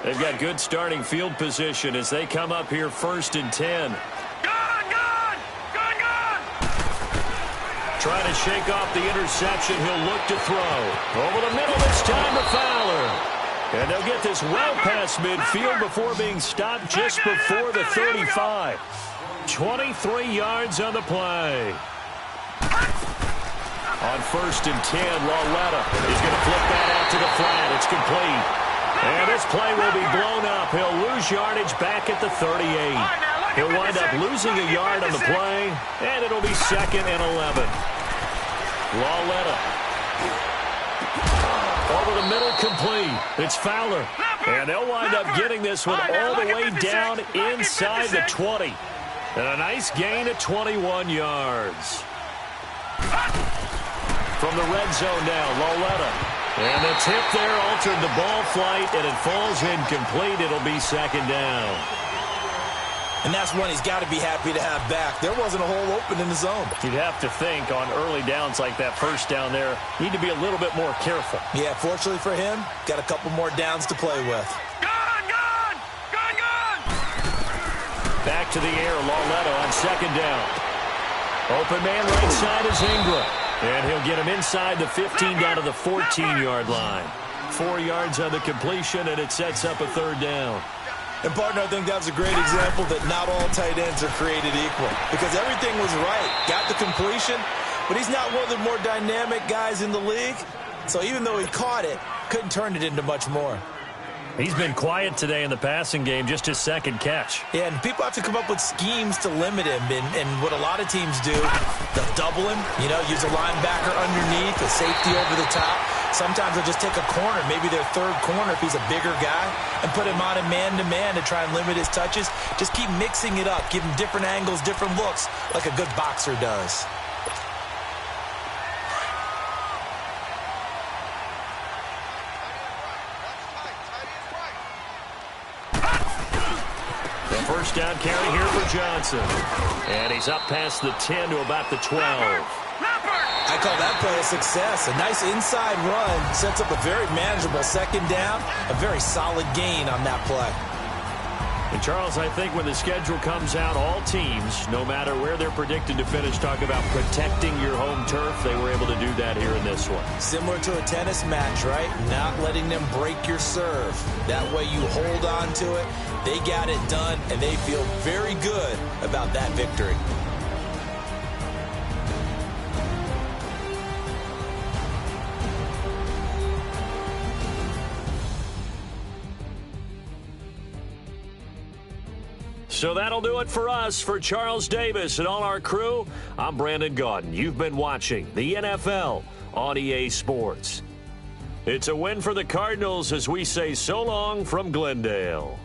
They've got good starting field position as they come up here 1st and 10. Trying to shake off the interception. He'll look to throw. Over the middle this time to Fowler. And they'll get this well past midfield before being stopped just before the 35. 23 yards on the play. On 1st and 10, Lauletta is going to flip that out to the flat. It's complete. And this play will be blown up. He'll lose yardage back at the 38. He'll wind up losing a yard on the play, and it'll be 2nd and 11. Lauletta. Over the middle, complete. It's Fowler. And they'll wind up getting this one all the way down inside the 20. And a nice gain of 21 yards. From the red zone now, Lauletta. And the tip there altered the ball flight, and it falls incomplete. It'll be 2nd down. And that's one he's got to be happy to have back. There wasn't a hole open in the zone. You'd have to think on early downs like that, 1st down there, need to be a little bit more careful. Yeah, fortunately for him, got a couple more downs to play with. Back to the air, Lauletta on 2nd down. Open man right side is Ingram. And he'll get him inside the 15 down to the 14-yard line. 4 yards on the completion, and it sets up a 3rd down. And, partner, I think that was a great example that not all tight ends are created equal. Because everything was right. Got the completion, but he's not one of the more dynamic guys in the league. So even though he caught it, couldn't turn it into much more. He's been quiet today in the passing game, just his 2nd catch. Yeah, and people have to come up with schemes to limit him. And what a lot of teams do, they'll double him, use a linebacker underneath, a safety over the top. Sometimes they'll just take a corner, maybe their 3rd corner if he's a bigger guy, and put him on a man-to-man to try and limit his touches. Just keep mixing it up, give him different angles, different looks, like a good boxer does. The 1st down carry here for Johnson. And he's up past the 10 to about the 12. I call that play a success. A nice inside run sets up a very manageable 2nd down. A very solid gain on that play. And, Charles, I think when the schedule comes out, all teams, no matter where they're predicted to finish, talk about protecting your home turf. They were able to do that here in this one. Similar to a tennis match, right? Not letting them break your serve. That way you hold on to it. They got it done, and they feel very good about that victory. So that'll do it for us. For Charles Davis and all our crew, I'm Brandon Gaudin. You've been watching the NFL on EA Sports. It's a win for the Cardinals as we say so long from Glendale.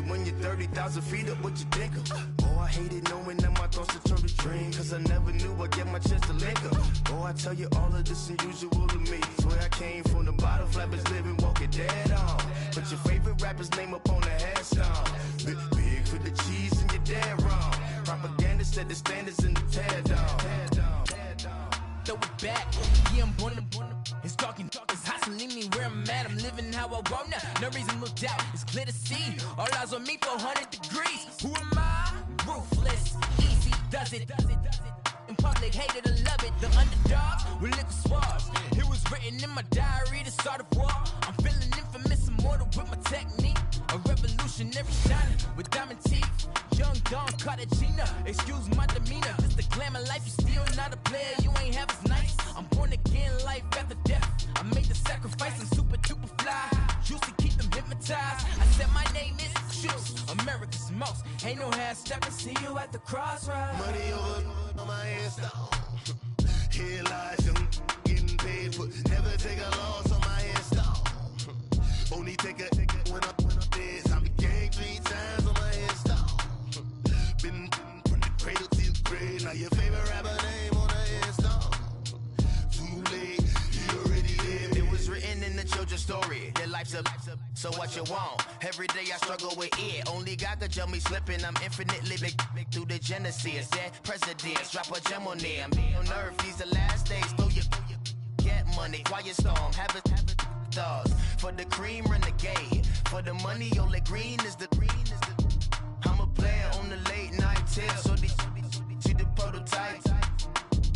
you when you're 30,000 feet up, what you think of? Oh, I hated knowing that my thoughts would turn to dream, cause I never knew I'd get my chance to link up. Oh, I tell you all of this unusual to me. Swear I came from the bottom, flappers living, walking dead on. Put your favorite rapper's name up on the headstone. Big for the cheese and you're dead wrong. Propaganda set the standards in the tear down. Throw it back, yeah, I'm born to it's talking, it's hustling me where I'm at. I'm living how I want now, no reasonable doubt. It's clear to see, all eyes on me, 400 degrees. Who am I? Ruthless, easy does it. In public, hated or love it. The underdogs with liquor swabs. It was written in my diary to start a war. I'm feeling infamous, immortal with my technique. A revolutionary shining with diamond teeth. Young Don Cartagena, excuse my demeanor. This the glamour life, you still not a player, you ain't half as nice. I'm born again, life after death. I made the sacrifice, I'm super duper fly. Used to keep them hypnotized. I said my name is Juice, America's most. Ain't no half stepping, see you at the crossroads. Money over on my hands down. Here lies young, getting paid for. Never take a loss on my hands down. Only take a when I'm dead. I be gang 3 times on my hands down. Been from the cradle to the grave. Now your favorite rapper name on the hands down. Too late, you already dead. It was written in the children's story. Your life's a so what you want? Every day I struggle with it. Only God could tell me slipping. I'm infinitely big through the genesis. Dead presidents, drop a gem on there. I'm on earth, these the last days. Throw your get money, quiet storm, have it dogs. For the cream, renegade. For the money, only green is the I'm a player on the late night tip. So they see the prototype.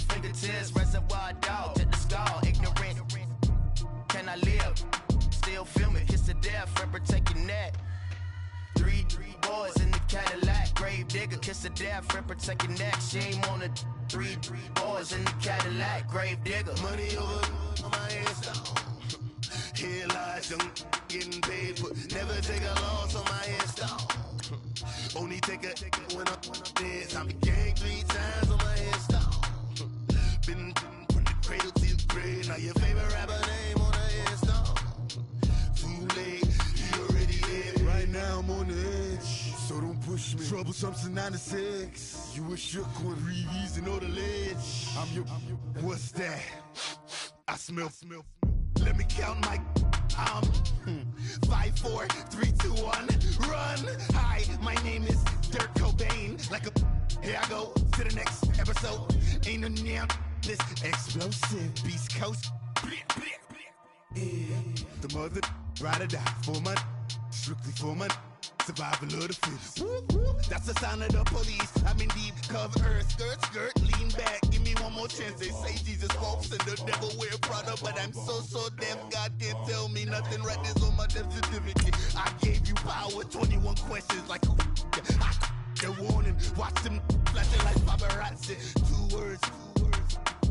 Fingertips, reservoir dog, to the skull, ignorant. Can I live? Still film it, kiss to death, friend protect your neck. 3 boys in the Cadillac, grave digger, kiss to death, friend protect your neck. Shame on the 3 boys in the Cadillac, grave digger. Money over on my hands down. Here lies young, getting paid for. Never take a loss on my hands down. Only take a when I'm dead. I be gang 3 times on my hands down. Been from the cradle to the grave. Now your favorite rapper name on the hands down. Too late, you already dead. Right now I'm on the edge, so don't push me. Troublesome to 9 to 6. You a shook one, Reeves and all the ledge. I'm your, what's that? I smell. Let me count my 5, 4, 3, 2, 1, run. Hi, my name is Dirk Cobain. Like a here I go to the next episode. Ain't no damn this explosive Beast Coast. The mother ride or die for my strictly for my survival of the fittest. That's the sound of the police. I'm in deep cover earth, skirt, lean back. Give me one more chance. They say Jesus walks and the devil wear Prada, but I'm so deaf. God can't tell me nothing. Right this on my death certificate. I gave you power. 21 questions like who? The warning. Watch them flashing like paparazzi. 2 words.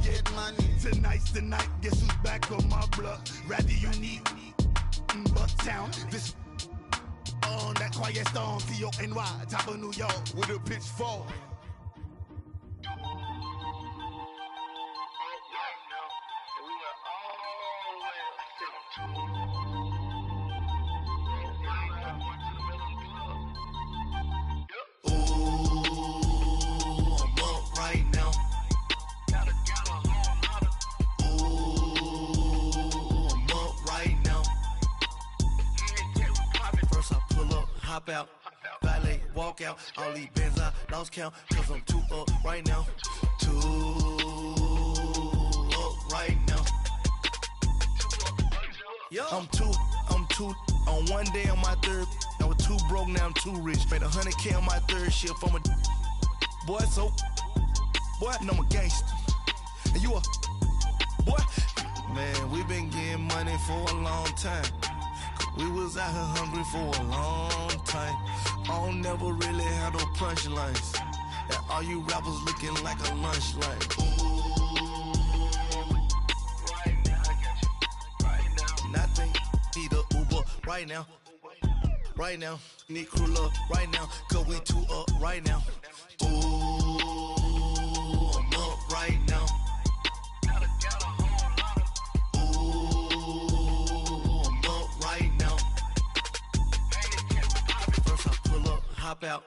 Get money. Tonight's the night. Guess who's back on my block? Rather unique. Bucktown. This. On that quiet storm, T-O-N-Y, top of New York, with a pitchfork. Ooh, I'm up right now. Ooh, I'm up right now. First I pull up, hop out, valet, walk out. All these bands I lost count, cause I'm 2 up right now. 2 up right now. I'm two on one day on my third. I was 2 broke, now I'm 2 rich. Made 100K on my 3rd shift. I'm a boy, so boy, and I'm a gangster. And you a boy. Man, we been getting money for a long time. We was out here hungry for a long time. I don't never really have no punchlines. And all you rappers looking like a lunch line. Right now, I got you. Right now. Nothing. Need a Uber right now. Right now. Need crew love right now. Cause we 2 up right now. Ooh, I'm up right now. hop out.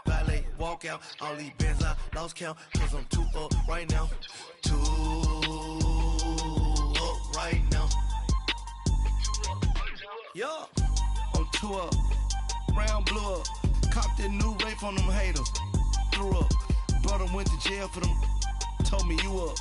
Valet, walk out. All these bands I lost count. Cause I'm too up right now. Too up right now. Yeah, I'm too up. Round blew up. Copped that new rape on them haters. Threw up. Brother went to jail for them. Told me you up.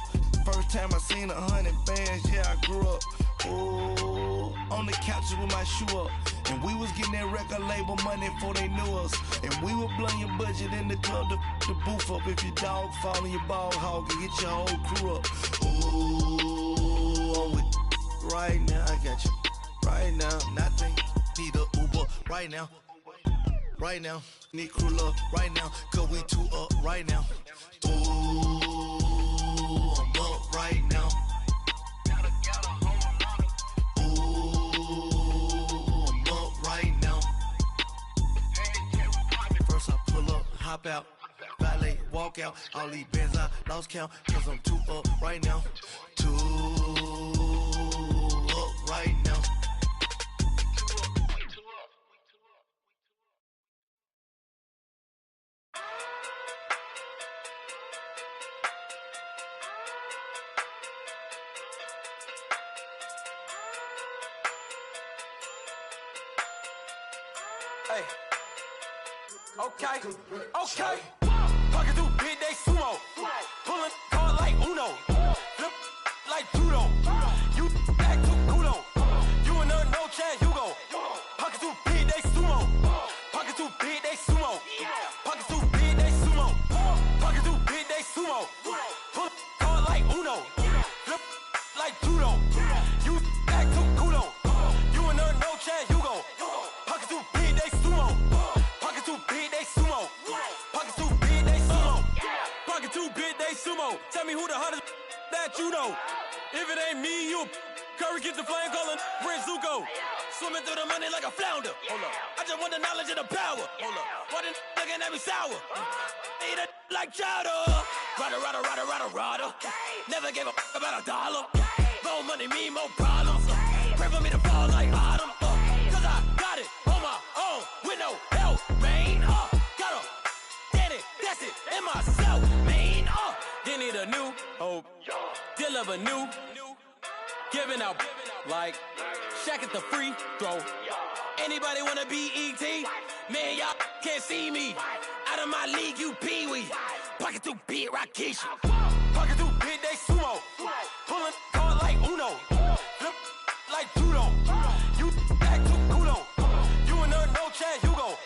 First time I seen 100 bands, yeah, I grew up. Ooh, on the couches with my shoe up. And we was getting that record label money before they knew us. And we were blowing your budget in the club to the booth up. If your dog fall in your ball hog and get your whole crew up. Ooh, I'm with right now, I got you. Right now, nothing, need a Uber right now. Right now, need crew love right now. Cause we too up right now. Ooh, I'm up right now. Ooh, I'm up right now. First I pull up, hop out. Valet, walk out. All these bands I lost count. Cause I'm too up right now. Too up right now. Hey. Okay. Pocket through big day sumo. Pulling card like Uno. Flip like judo. You back to kudo. You and her no Chad Hugo. Pocket through big day sumo. Pocket through big day sumo. Pocket through big day sumo. Pocket through big day sumo. Pull card like Uno. Flip like judo. You back to kudo. You and her no Chad Hugo. Pocket through big day sumo. Pocket through big day sumo. Pocket through big day sumo. Pocket through big day sumo. Tell me who the hottest that you know. If it ain't me, you Curry get the flame calling Prince Zuko. Swimming through the money like a flounder. Hold up. I just want the knowledge and the power. Hold up. Why the looking at me sour? Eat it like chowder. Rada. Never gave a about a dollar. More money mean more problems. Pray for me to fall like autumn. Cause I got it on my own with no help, man. Got a daddy, that's it, in myself, man. They need a new hope. Deliver new. Giving out like Shaq at the free throw. Anybody wanna be E.T.? Man, y'all can't see me. Out of my league, you pee-wee. Pocket through beat Rakishi. Pocket through big day sumo. Pulling card like Uno. Flip like judo. You back to kudo. You and her no Chad Hugo.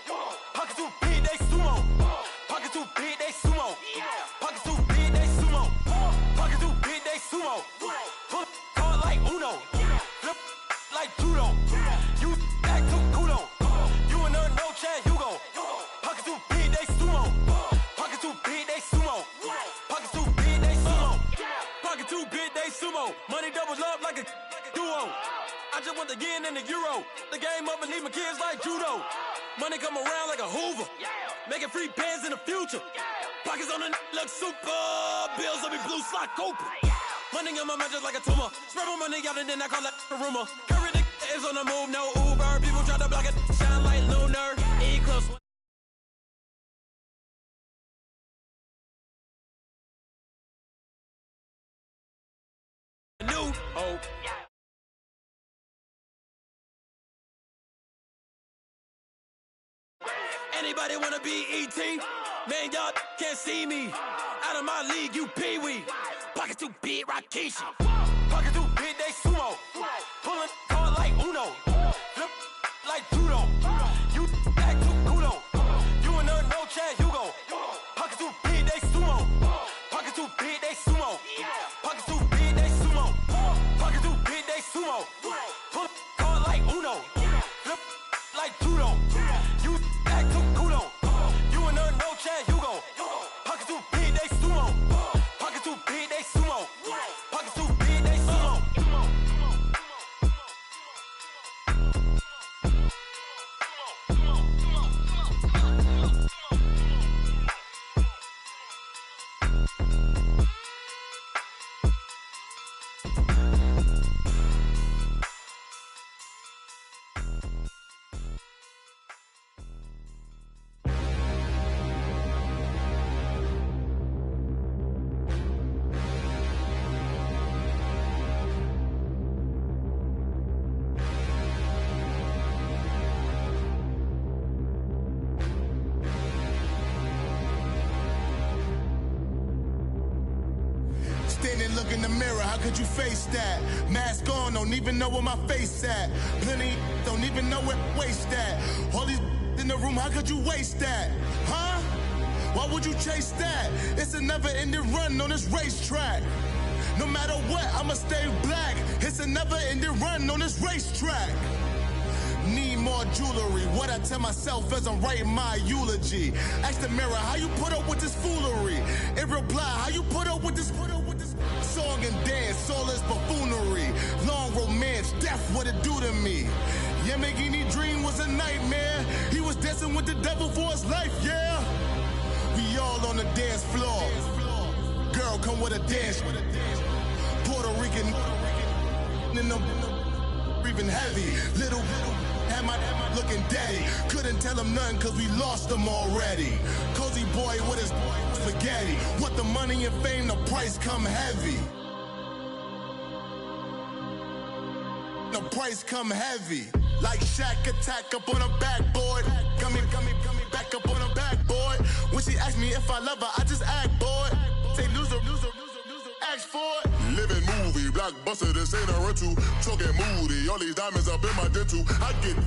Pocket through big day sumo. Pocket through big day sumo. Pocket through big day sumo. Pocket through big day sumo. Pull card like Uno. Flip like judo. You back to kudo. You and her no Chad Hugo. Pocket through big day sumo. Pocket through big day sumo. Pocket through big day sumo. Pocket through big day sumo. Money doubles up like a duo. I just want the yen and the euro. The game up and leave my kids like judo. Money come around like a Hoover. Making free bands in the future. Pockets on the look super. Bills on me blue slot Cooper. Money on my mind just like a tumor. Spread my money out and then I call that a rumor. Curry the is on the move, no Uber. People try to block it, shine like lunar. Eclipse. New hope. Anybody wanna be E.T.? Man, y'all can't see me. Out of my league, you pee-wee. Pocket too big, Rakishi. Pocket too big, they sumo. Pulling card like Uno. Flip like judo. You back to kudo. You and her no Chad Hugo. Pocket too big, they sumo. Pocket too big, they sumo. Pocket too big, they sumo. Pocket too big, they sumo. Pull card like Uno. Flip like judo. You back to kudo. You and her no Chad Hugo. Pocket too big, they sumo. Pocket too big, they sumo. Pocket too big, they sumo. look in the mirror, how could you face that? Mask on, don't even know where my face at. Plenty don't even know where waste at. All these in the room, how could you waste that? Huh? Why would you chase that? It's a never-ending run on this racetrack. No matter what, I'ma stay black. It's a never-ending run on this racetrack. Need more jewelry. What I tell myself as I'm writing my eulogy. Ask the mirror, how you put up with this foolery? In reply, how you put up with this song and dance, all this buffoonery. Long romance, death, what it do to me? Yamagini dream was a nightmare. He was dancing with the devil for his life, yeah. We all on the dance floor. Girl, come with a dance. Puerto Rican in the breathing heavy. Little had my looking daddy. Couldn't tell him nothing cause we lost him already. Cozy boy with his spaghetti. What the money and fame, the price come heavy. The price come heavy. Like Shaq attack up on a backboard. Coming back up on a backboard. When she asked me if I love her, I just act bored. Say loser, ask for it. Living movie, blockbuster, this ain't a rental. Talking moody, all these diamonds up in my dental. I get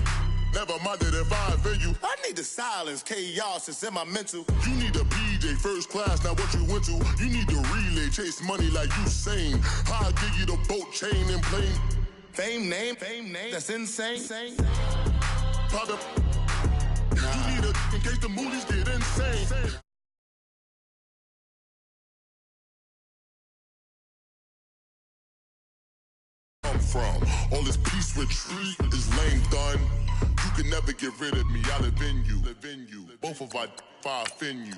never minded if I offend you. I need the silence, chaos is in my mental. You need a PJ, first class, not what you went to. You need the relay, chase money like you sane. I'll give you the boat, chain, and plane. Fame name, that's insane. Private. You need a in case the movies get insane. From all this peace retreat is lame done. You can never get rid of me. I live in you. Both of our fire offend you.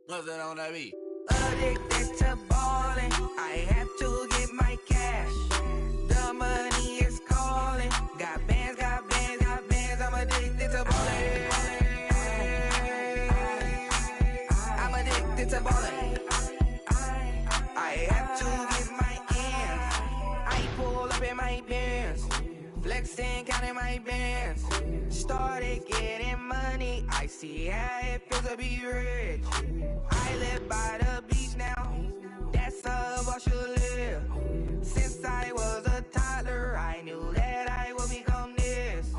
What's that on that beat? Addicted to ballin', I have to get my cash. The money is calling. Got bands, I'm addicted to ballin'. I'm addicted to ballin'. I have to get my ends. I pull up in my bands, flexing, counting my bands. Started getting money, I see how it feels to be rich. I live by the beach now, that's how I should live. Since I was a toddler, I knew that I would become this.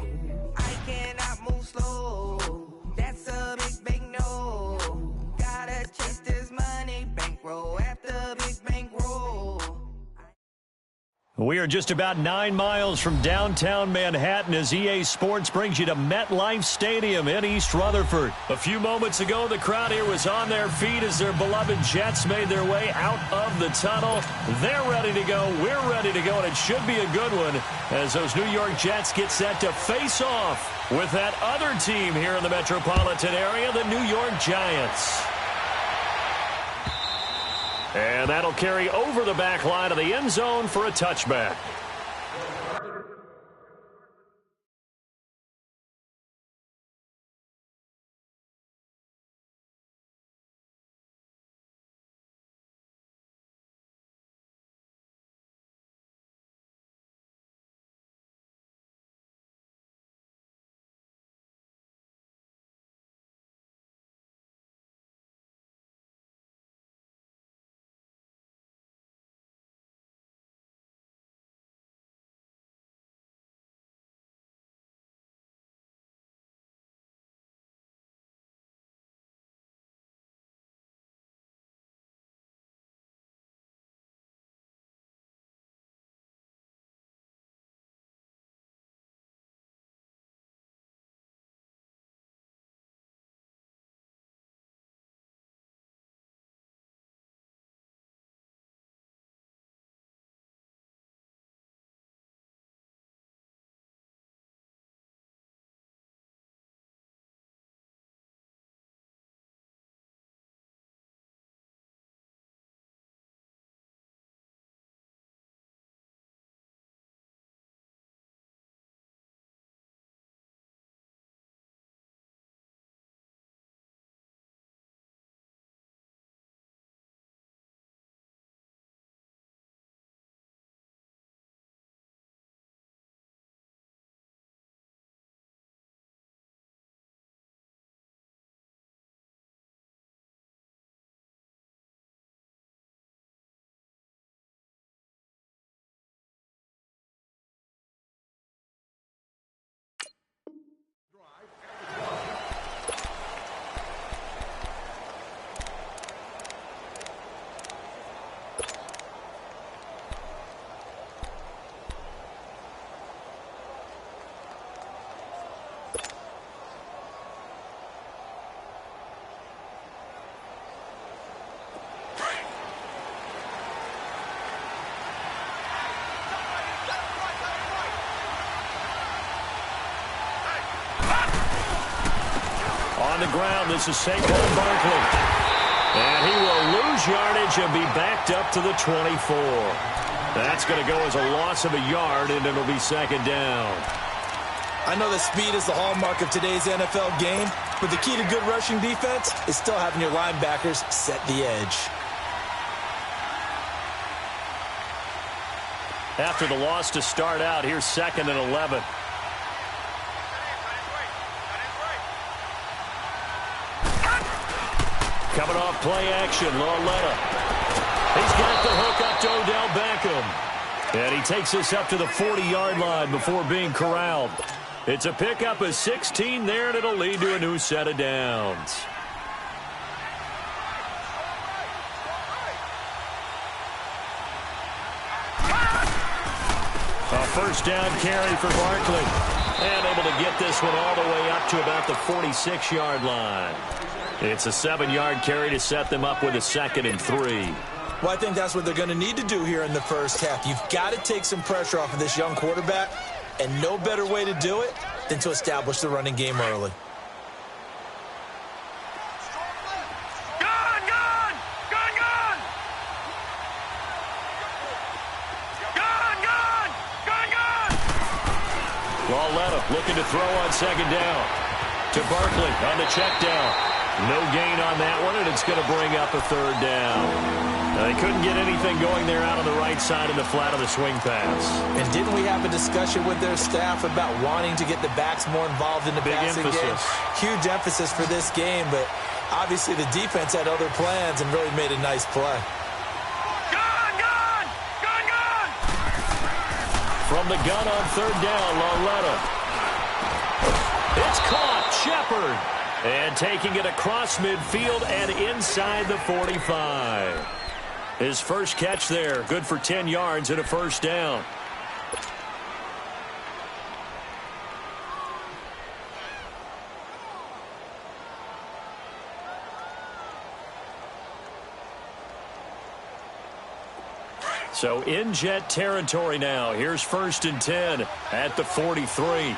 I cannot move slow, that's a big no. Gotta chase this money, bankroll after big bankroll. We are just about 9 miles from downtown Manhattan as EA Sports brings you to MetLife Stadium in East Rutherford. A few moments ago, the crowd here was on their feet as their beloved Jets made their way out of the tunnel. They're ready to go. We're ready to go, and it should be a good one as those New York Jets get set to face off with that other team here in the metropolitan area, the New York Giants. And that'll carry over the back line of the end zone for a touchback. ground. This is Saquon Barkley. And he will lose yardage and be backed up to the 24. That's going to go as a loss of a yard, and it'll be second down. I know that speed is the hallmark of today's NFL game, but the key to good rushing defense is still having your linebackers set the edge. After the loss to start out, here's 2nd and 11. Coming off play action, Lauletta. He's got the hook up to Odell Beckham. And he takes us up to the 40-yard line before being corralled. It's a pickup of 16 there, and it'll lead to a new set of downs. A first down carry for Barkley. And able to get this one all the way up to about the 46-yard line. It's a 7-yard carry to set them up with a 2nd and 3. Well, I think that's what they're going to need to do here in the first half. You've got to take some pressure off of this young quarterback, and no better way to do it than to establish the running game early. Lauletta looking to throw on 2nd down. To Barkley on the check down. No gain on that one, and it's going to bring up a 3rd down. They couldn't get anything going there out on the right side in the flat of the swing pass. And didn't we have a discussion with their staff about wanting to get the backs more involved in the passing game? Huge emphasis for this game, but obviously the defense had other plans and really made a nice play. From the gun on 3rd down, Lauletta. It's caught, Shepard. And taking it across midfield and inside the 45. His first catch there, good for 10 yards and a first down. So in jet territory now. Here's 1st and 10 at the 43.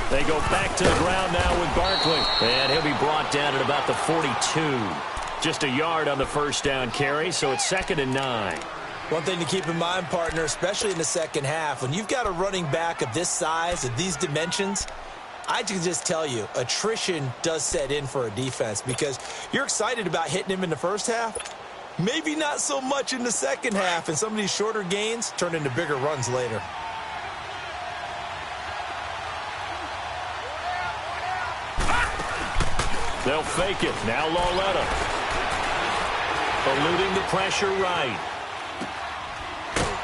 They go back to the ground now with Barkley. And he'll be brought down at about the 42. Just a yard on the first down carry, so it's 2nd and 9. One thing to keep in mind, partner, especially in the second half, when you've got a running back of this size, of these dimensions, I can just tell you, attrition does set in for a defense because you're excited about hitting him in the first half. Maybe not so much in the second half, and some of these shorter gains turn into bigger runs later. They'll fake it. Now Lauletta. Eluding the pressure right.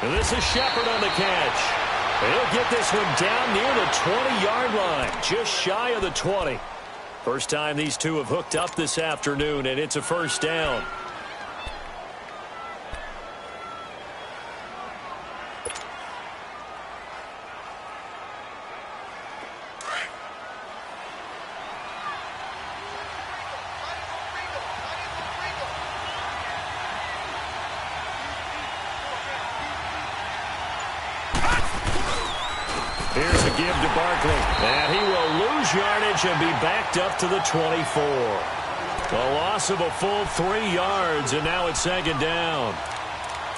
And this is Shepard on the catch. He'll get this one down near the 20-yard line, just shy of the 20. First time these two have hooked up this afternoon, and it's a first down. Here's a give to Barkley. And he will lose yardage and be backed up to the 24. A loss of a full 3 yards, and now it's 2nd down.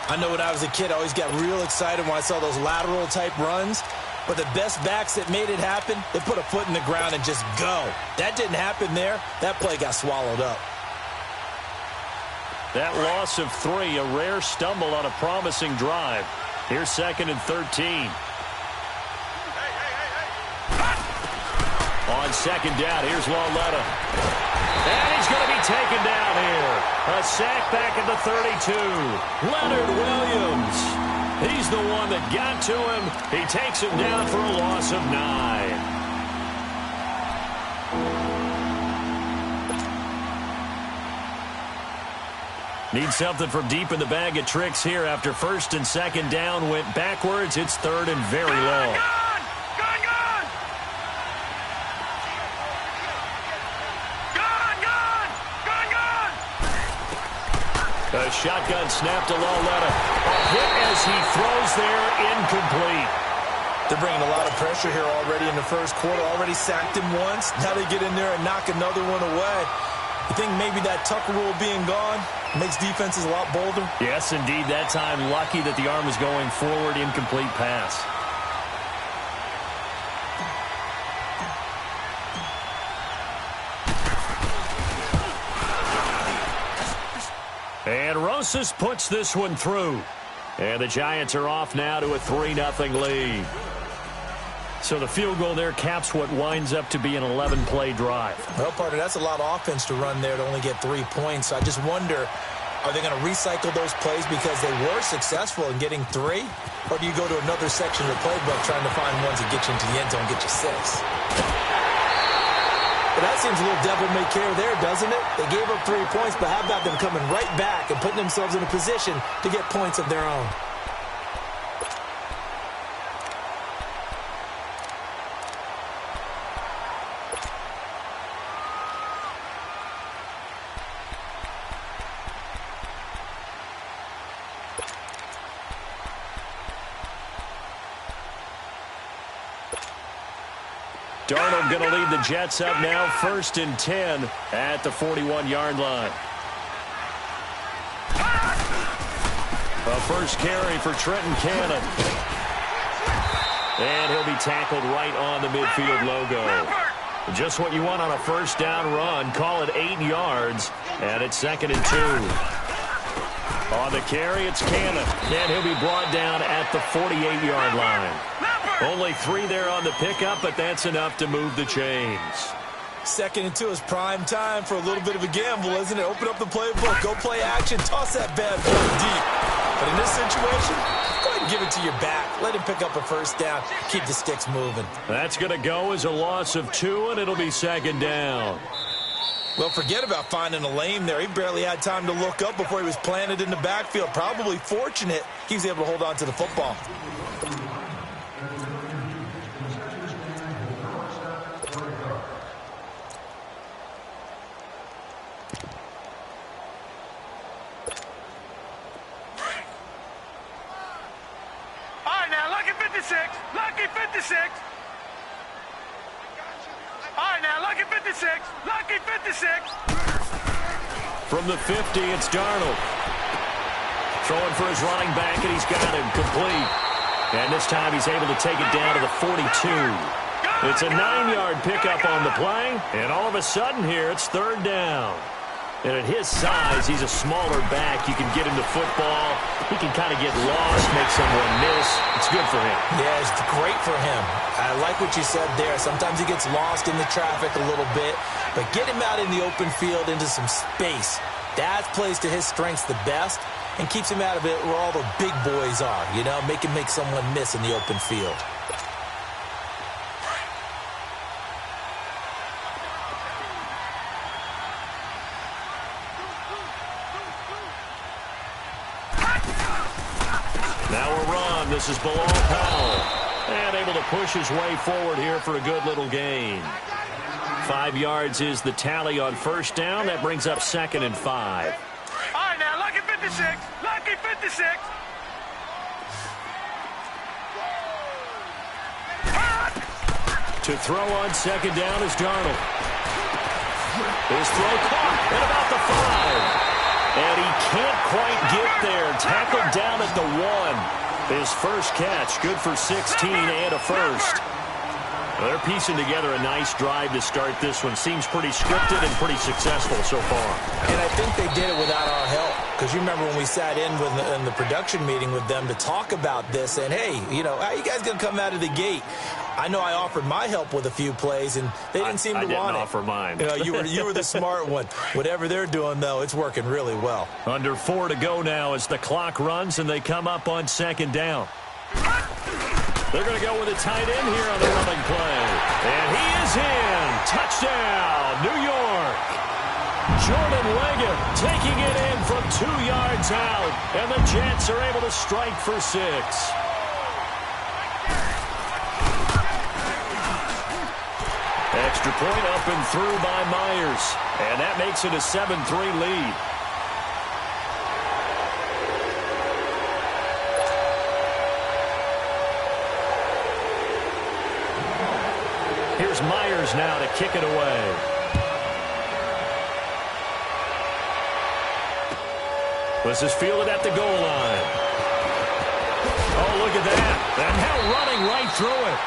I know when I was a kid, I always got real excited when I saw those lateral-type runs. But the best backs that made it happen, they put a foot in the ground and just go. That didn't happen there. That play got swallowed up. That loss of 3, a rare stumble on a promising drive. Here's 2nd and 13. On 2nd down, here's Lauletta. And he's going to be taken down here. A sack back at the 32. Leonard Williams. He's the one that got to him. He takes him down for a loss of 9. Need something from deep in the bag of tricks here after 1st and 2nd down went backwards. It's 3rd and very long. A shotgun snap to Lauletta. A hit as he throws there, incomplete. They're bringing a lot of pressure here already in the first quarter. Already sacked him once. Now they get in there and knock another one away. You think maybe that Tucker rule being gone makes defenses a lot bolder? Yes, indeed. That time, lucky that the arm was going forward, incomplete pass. And Rosas puts this one through. And the Giants are off now to a 3-0 lead. So the field goal there caps what winds up to be an 11-play drive. Well, partner, that's a lot of offense to run there to only get 3 points. I just wonder, are they going to recycle those plays because they were successful in getting 3? Or do you go to another section of the playbook trying to find ones that get you into the end zone and get you 6? But that seems a little devil-may-care there, doesn't it? They gave up 3 points, but how about them coming right back and putting themselves in a position to get points of their own? Darnold going to lead the Jets up now, 1st and 10 at the 41-yard line. A first carry for Trenton Cannon. And he'll be tackled right on the midfield logo. Just what you want on a first down run. Call it 8 yards, and it's 2nd and 2. On the carry, it's Cannon. And he'll be brought down at the 48-yard line. Only 3 there on the pickup, but that's enough to move the chains. 2nd and 2 is prime time for a little bit of a gamble, isn't it? Open up the playbook, go play action, toss that bad boy deep. But in this situation, go ahead and give it to your back. Let him pick up a first down. Keep the sticks moving. That's going to go as a loss of 2, and it'll be 2nd down. Well, forget about finding a lane there. He barely had time to look up before he was planted in the backfield. Probably fortunate he was able to hold on to the football. Lucky 56. All right, now, lucky 56. Lucky 56. From the 50, it's Darnold. Throwing for his running back, and he's got him complete. And this time he's able to take it down to the 42. It's a 9-yard pickup on the play, and all of a sudden here, it's 3rd down. And at his size, he's a smaller back. You can get him to football. He can kind of get lost, make someone miss. It's good for him. Yeah, it's great for him. I like what you said there. Sometimes he gets lost in the traffic a little bit. But get him out in the open field into some space. That plays to his strengths the best and keeps him out of it where all the big boys are. You know, make him make someone miss in the open field. This is Bilal Powell, and able to push his way forward here for a good little gain. 5 yards is the tally on first down. That brings up 2nd and 5. All right, now, lucky 56. Lucky 56. To throw on 2nd down is Darnold. His throw caught at about the 5. And he can't quite get there. Tackled down at the 1. His first catch, good for 16 and a first. Well, they're piecing together a nice drive to start this one. Seems pretty scripted and pretty successful so far. And I think they did it without our help. Because you remember when we sat in the production meeting with them to talk about this. And, hey, you know, how you guys going to come out of the gate? I know I offered my help with a few plays, and they didn't seem to want it. I didn't offer mine. You know, you were the smart one. Whatever they're doing, though, it's working really well. Under 4 to go now as the clock runs, and they come up on 2nd down. They're going to go with a tight end here on the running play. And he is in. Touchdown, New York. Jordan Leggett taking it in from 2 yards out, and the Jets are able to strike for 6. Extra point up and through by Myers. And that makes it a 7-3 lead. Here's Myers now to kick it away. This is fielded at the goal line. Oh, look at that. And now running right through it.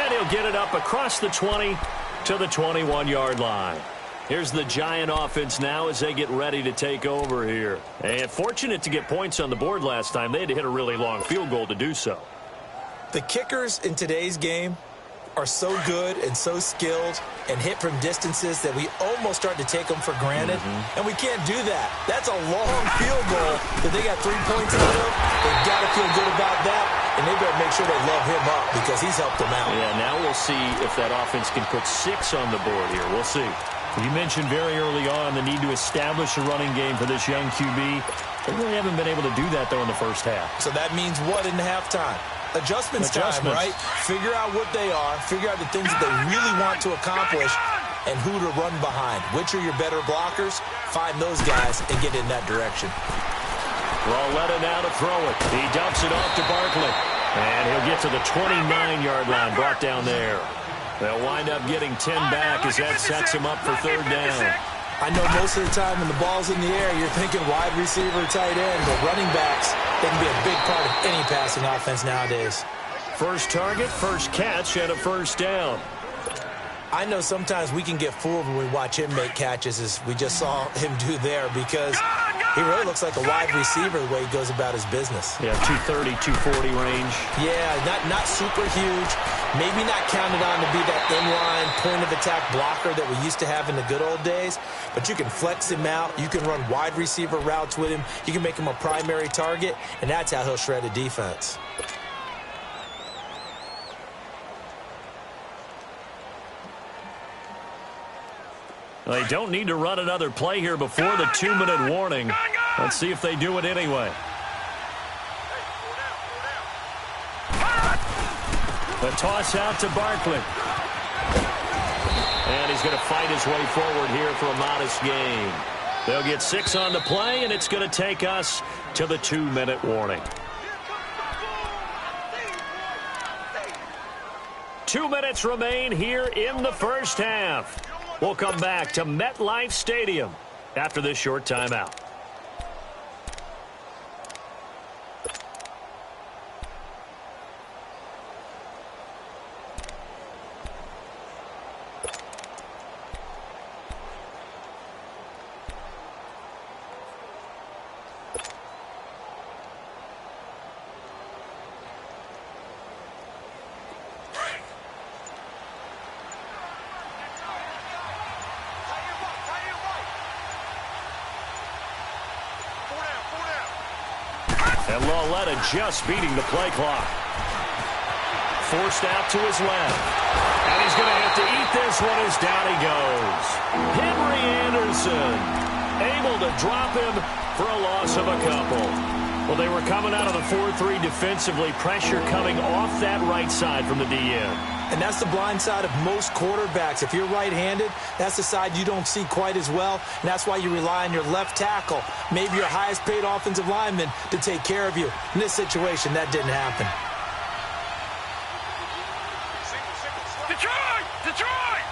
And he'll get it up across the 20 to the 21-yard line. Here's the Giant offense now as they get ready to take over here. And fortunate to get points on the board last time. They had to hit a really long field goal to do so. The kickers in today's game are so good and so skilled and hit from distances that we almost start to take them for granted. And we can't do that. That's a long field goal that they got 3 points out of. They've got to feel good about that, and they better make sure they love him up because he's helped them out. Yeah, now we'll see if that offense can put 6 on the board here. We'll see. You mentioned very early on the need to establish a running game for this young QB. They really haven't been able to do that, though, in the first half. So that means what in halftime? Adjustments time, right? Figure out what they are. Figure out the things that they really want to accomplish and who to run behind. Which are your better blockers? Find those guys and get in that direction. Ralletta now to throw it. He dumps it off to Barkley. And he'll get to the 29-yard line, brought down there. They'll wind up getting 10 back as that sets him up for third down. I know most of the time when the ball's in the air, you're thinking wide receiver, tight end, but running backs, they can be a big part of any passing offense nowadays. First target, first catch, and a first down. I know sometimes we can get fooled when we watch him make catches, as we just saw him do there, because he really looks like a wide receiver the way he goes about his business. Yeah, 230, 240 range. Yeah, not super huge. Maybe not counted on to be that inline point-of-attack blocker that we used to have in the good old days, but you can flex him out. You can run wide receiver routes with him. You can make him a primary target, and that's how he'll shred a defense. They don't need to run another play here before the 2-minute warning. Let's see if they do it anyway. The toss out to Barkley. And he's going to fight his way forward here for a modest gain. They'll get 6 on the play, and it's going to take us to the 2-minute warning. 2 minutes remain here in the first half. We'll come back to MetLife Stadium after this short timeout. And Lawletta just beating the play clock. Forced out to his left. And he's going to have to eat this one as down he goes. Henry Anderson able to drop him for a loss of a couple. Well, they were coming out of the 4-3 defensively. Pressure coming off that right side from the DN. And that's the blind side of most quarterbacks. If you're right-handed, that's the side you don't see quite as well. And that's why you rely on your left tackle, maybe your highest-paid offensive lineman, to take care of you. In this situation, that didn't happen. Detroit!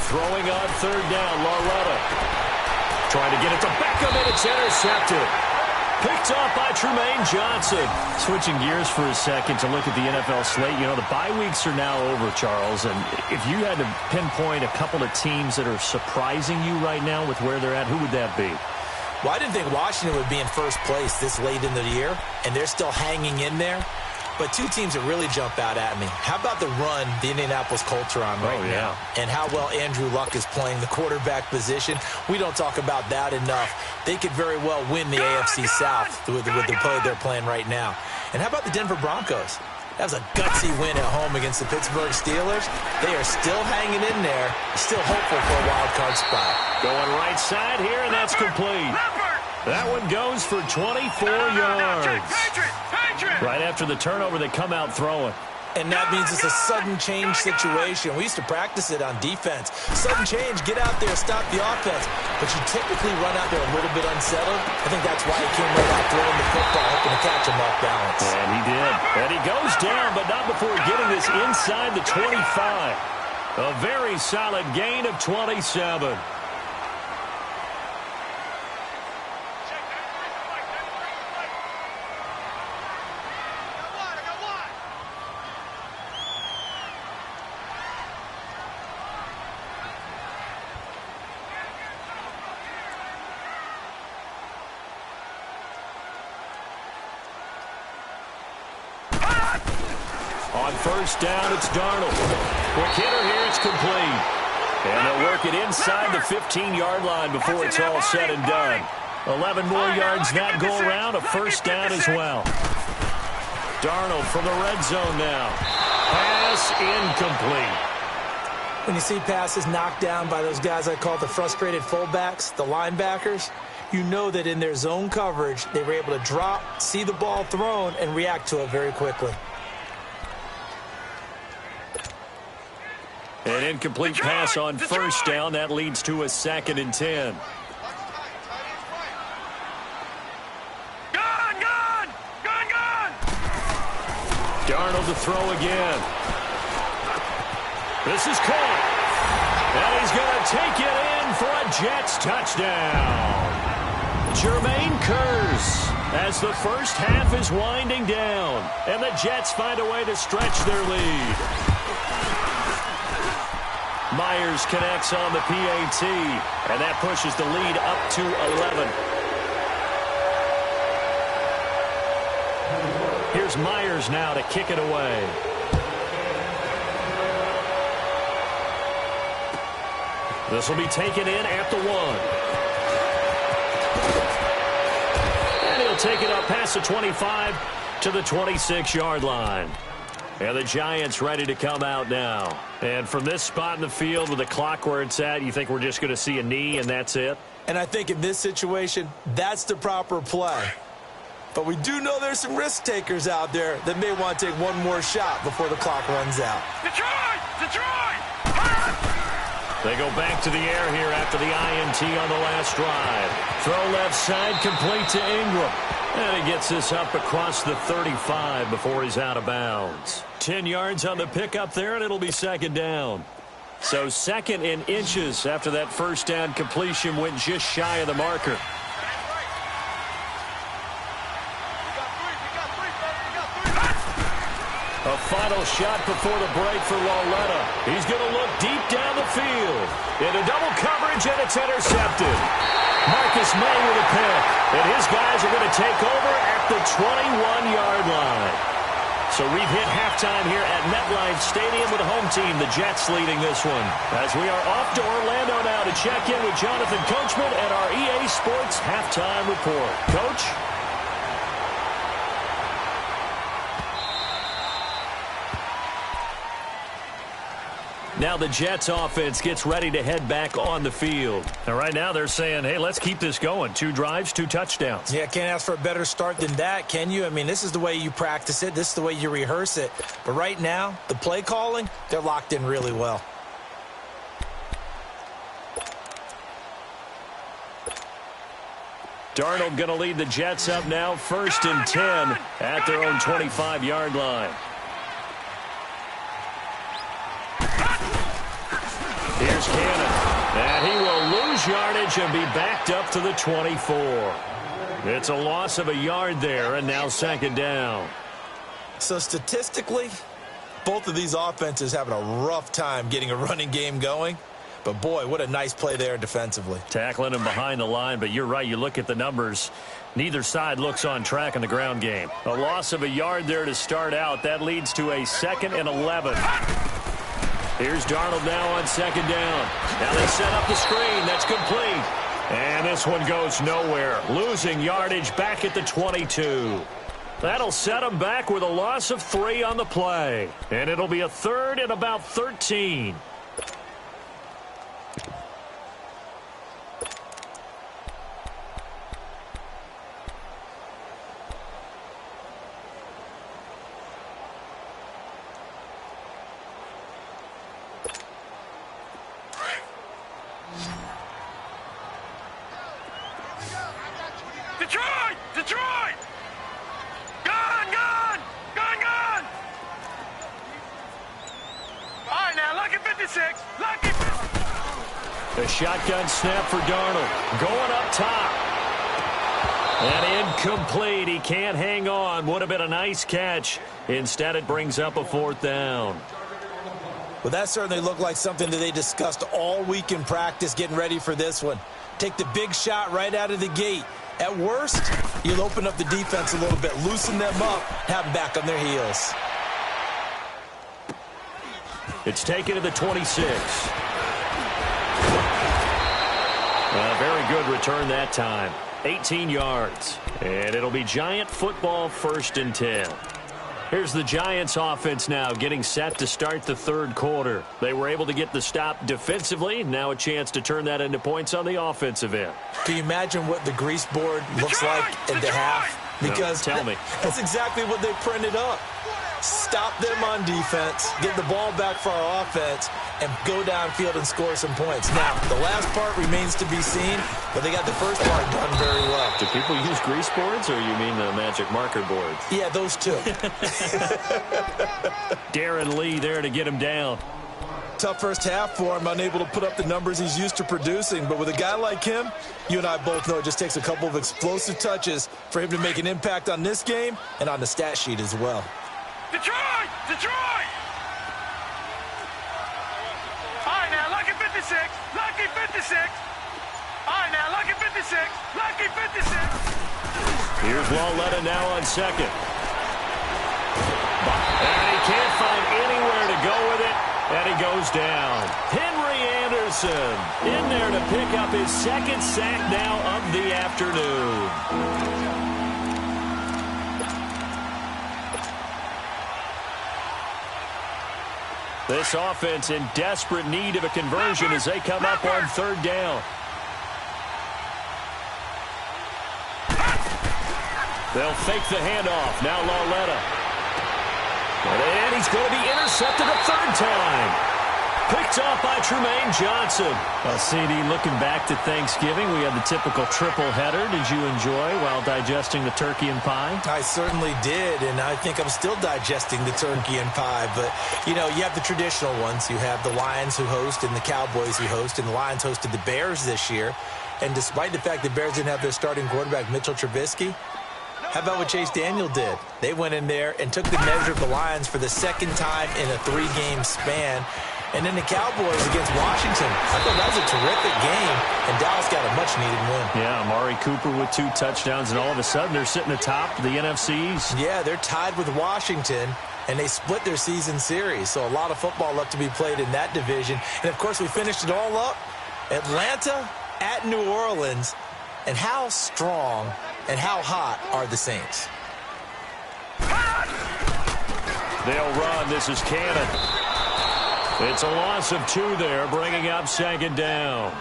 Throwing on third down, Lawletta. Trying to get it to Beckham, and it's intercepted. Picked off by Tremaine Johnson. Switching gears for a second to look at the NFL slate. You know, the bye weeks are now over, Charles. And if you had to pinpoint a couple of teams that are surprising you right now with where they're at, who would that be? Well, I didn't think Washington would be in first place this late in the year, and they're still hanging in there. But two teams that really jump out at me. How about the run the Indianapolis Colts are on right now? And how well Andrew Luck is playing the quarterback position. We don't talk about that enough. They could very well win the AFC South with the play they're playing right now. And how about the Denver Broncos? That was a gutsy win at home against the Pittsburgh Steelers. They are still hanging in there, still hopeful for a wild card spot. Going right side here, and that's complete. That one goes for 24 yards. Right after the turnover, they come out throwing. And that means it's a sudden change situation. We used to practice it on defense. Sudden change, get out there, stop the offense. But you typically run out there a little bit unsettled. I think that's why he came right out throwing the football, hoping to catch him off balance. And he did. And he goes down, but not before getting this inside the 25. A very solid gain of 27. On first down, it's Darnold. Quick hitter here, it's complete. And they'll work it inside the 15-yard line before it's all said and done. 11 more yards that go around, a first down as well. Darnold from the red zone now. Pass incomplete. When you see passes knocked down by those guys I call the frustrated fullbacks, the linebackers, you know that in their zone coverage, they were able to drop, see the ball thrown, and react to it very quickly. An incomplete pass on first down. That leads to a 2nd and 10. Darnold to throw again. This is caught. And he's going to take it in for a Jets touchdown. Jermaine Kearse as the first half is winding down. And the Jets find a way to stretch their lead. Myers connects on the PAT, and that pushes the lead up to 11. Here's Myers now to kick it away. This will be taken in at the 1. And he'll take it up past the 25 to the 26-yard line. And the Giants ready to come out now. And from this spot in the field with the clock where it's at, you think we're just going to see a knee and that's it? And I think in this situation, that's the proper play. But we do know there's some risk takers out there that may want to take one more shot before the clock runs out. Detroit! They go back to the air here after the INT on the last drive. Throw left side, complete to Ingram. And he gets this up across the 35 before he's out of bounds. 10 yards on the pickup there, and it'll be 2nd down. So 2nd in inches after that first down completion went just shy of the marker. A final shot before the break for Lauletta. He's going to look deep down the field. Into double coverage, and it's intercepted. Marcus May with a pick. And his guys are going to take over at the 21-yard line. So we've hit halftime here at MetLife Stadium with the home team, the Jets, leading this one. As we are off to Orlando now to check in with Jonathan Coachman and our EA Sports halftime report. Coach? Now the Jets offense gets ready to head back on the field. And right now they're saying, hey, let's keep this going. 2 drives, 2 touchdowns. Yeah, can't ask for a better start than that, can you? I mean, this is the way you practice it. This is the way you rehearse it. But right now, the play calling, they're locked in really well. Darnold going to lead the Jets up now, 1st and 10 at their own 25-yard line. Here's Cannon. And he will lose yardage and be backed up to the 24. It's a loss of a yard there, and now 2nd down. So statistically, both of these offenses having a rough time getting a running game going. But, boy, what a nice play there defensively. Tackling him behind the line, but you're right. You look at the numbers. Neither side looks on track in the ground game. A loss of a yard there to start out. That leads to a 2nd and 11. Here's Darnold now on 2nd down. Now they set up the screen. That's complete. And this one goes nowhere. Losing yardage back at the 22. That'll set them back with a loss of 3 on the play. And it'll be a 3rd and about 13. lucky 56, lucky 50. A shotgun snap for Darnold. Going up top. And incomplete. He can't hang on. Would have been a nice catch. Instead, it brings up a 4th down. Well, that certainly looked like something that they discussed all week in practice getting ready for this one. Take the big shot right out of the gate. At worst, you'll open up the defense a little bit, loosen them up, have them back on their heels. It's taken to the 26. A very good return that time. 18 yards. And it'll be Giant football, 1st and 10. Here's the Giants offense now getting set to start the 3rd quarter. They were able to get the stop defensively. Now a chance to turn that into points on the offensive end. Can you imagine what the grease board looks like at the half? Because no, tell me. That's exactly what they printed up. Stop them on defense, get the ball back for our offense, and go downfield and score some points. Now, the last part remains to be seen, but they got the first part done very well. Do people use grease boards, or you mean the magic marker boards? Yeah, those two. Darren Lee there to get him down. Tough first half for him, unable to put up the numbers he's used to producing. But with a guy like him, you and I both know it just takes a couple of explosive touches for him to make an impact on this game and on the stat sheet as well. Detroit! Detroit! All right, now, lucky 56, lucky 56. All right, now, lucky 56, lucky 56. Here's Lauletta now on 2nd. And he can't find anywhere to go with it, and he goes down. Henry Anderson in there to pick up his 2nd sack now of the afternoon. This offense in desperate need of a conversion as they come up on 3rd down. They'll fake the handoff. Now Lauletta. And he's going to be intercepted a 3rd time. Picked off by Tremaine Johnson. Well, CD, looking back to Thanksgiving, we had the typical triple header. Did you enjoy while digesting the turkey and pie? I certainly did, and I think I'm still digesting the turkey and pie. But, you know, you have the traditional ones. You have the Lions who host and the Cowboys who host, and the Lions hosted the Bears this year. And despite the fact the Bears didn't have their starting quarterback, Mitchell Trubisky, how about what Chase Daniel did? They went in there and took the measure of the Lions for the 2nd time in a 3-game span. And then the Cowboys against Washington. I thought that was a terrific game, and Dallas got a much-needed win. Yeah, Amari Cooper with 2 touchdowns, and all of a sudden they're sitting atop the NFC East. Yeah, they're tied with Washington, and they split their season series. So a lot of football left to be played in that division. And, of course, we finished it all up. Atlanta at New Orleans. And how strong and how hot are the Saints? They'll run. This is Cannon. It's a loss of 2 there, bringing up 2nd down.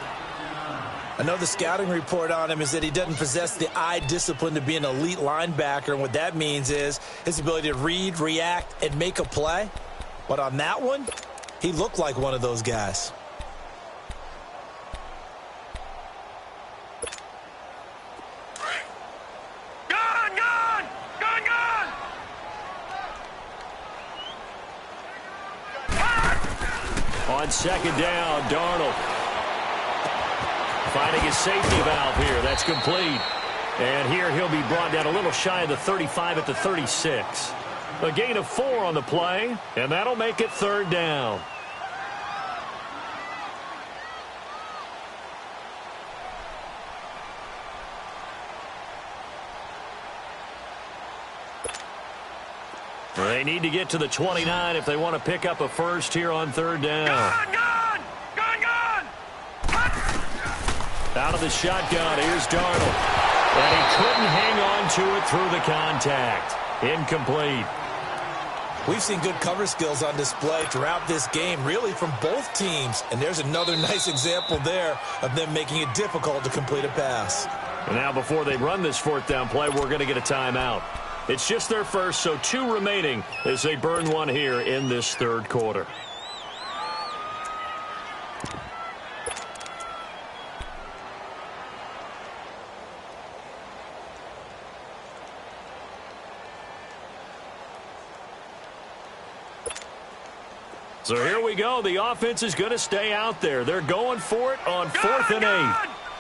I know the scouting report on him is that he doesn't possess the eye discipline to be an elite linebacker, and what that means is his ability to read, react, and make a play. But on that one, he looked like one of those guys. On 2nd down, Darnold finding his safety valve here. That's complete. And here he'll be brought down a little shy of the 35 at the 36. A gain of 4 on the play, and that'll make it 3rd down. They need to get to the 29 if they want to pick up a first here on 3rd down. Gun! Out of the shotgun, here's Darnold. And he couldn't hang on to it through the contact. Incomplete. We've seen good cover skills on display throughout this game, really from both teams. And there's another nice example there of them making it difficult to complete a pass. And now before they run this 4th down play, we're going to get a timeout. It's just their first, so 2 remaining as they burn 1 here in this 3rd quarter. So here we go. The offense is going to stay out there. They're going for it on 4th and 8.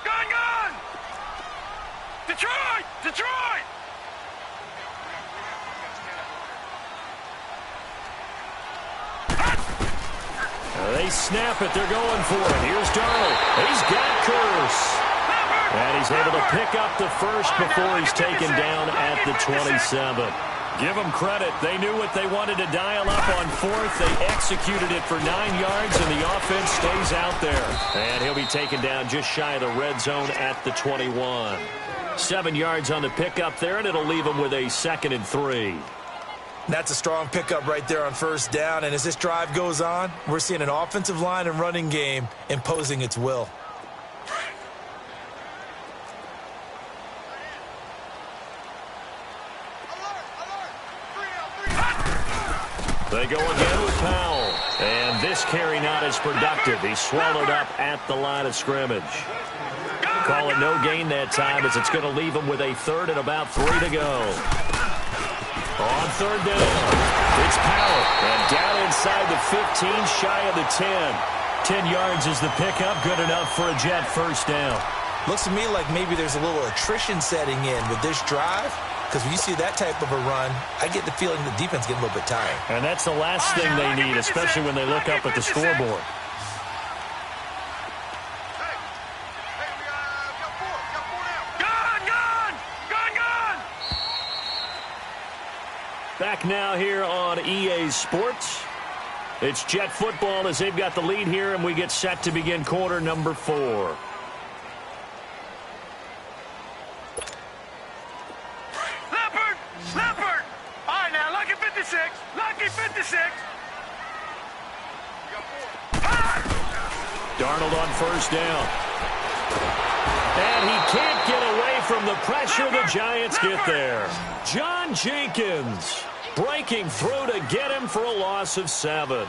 Gone! Detroit! They snap it. They're going for it. Here's Darnold. He's got Curse. And he's able to pick up the first before he's taken down at the 27. Give them credit. They knew what they wanted to dial up on 4th. They executed it for 9 yards, and the offense stays out there. And he'll be taken down just shy of the red zone at the 21. 7 yards on the pickup there, and it'll leave him with a 2nd and 3. That's a strong pickup right there on 1st down. And as this drive goes on, we're seeing an offensive line and running game imposing its will. They go again with Powell. And this carry not as productive. He's swallowed up at the line of scrimmage. Call it no gain that time as it's going to leave him with a 3rd and about 3 to go. On 3rd down, it's Powell. And down inside the 15, shy of the 10. 10 yards is the pickup. Good enough for a Jet 1st down. Looks to me like maybe there's a little attrition setting in with this drive. Because when you see that type of a run, I get the feeling the defense getting a little bit tired. And that's the last thing they need, especially when they look up at the scoreboard. Back now here on EA Sports. It's Jet football as they've got the lead here, and we get set to begin quarter number 4. Leopard! All right, now, lucky 56. Lucky 56. Darnold on 1st down. And he can't get away from the pressure. The Giants get there. John Jenkins breaking through to get him for a loss of 7. All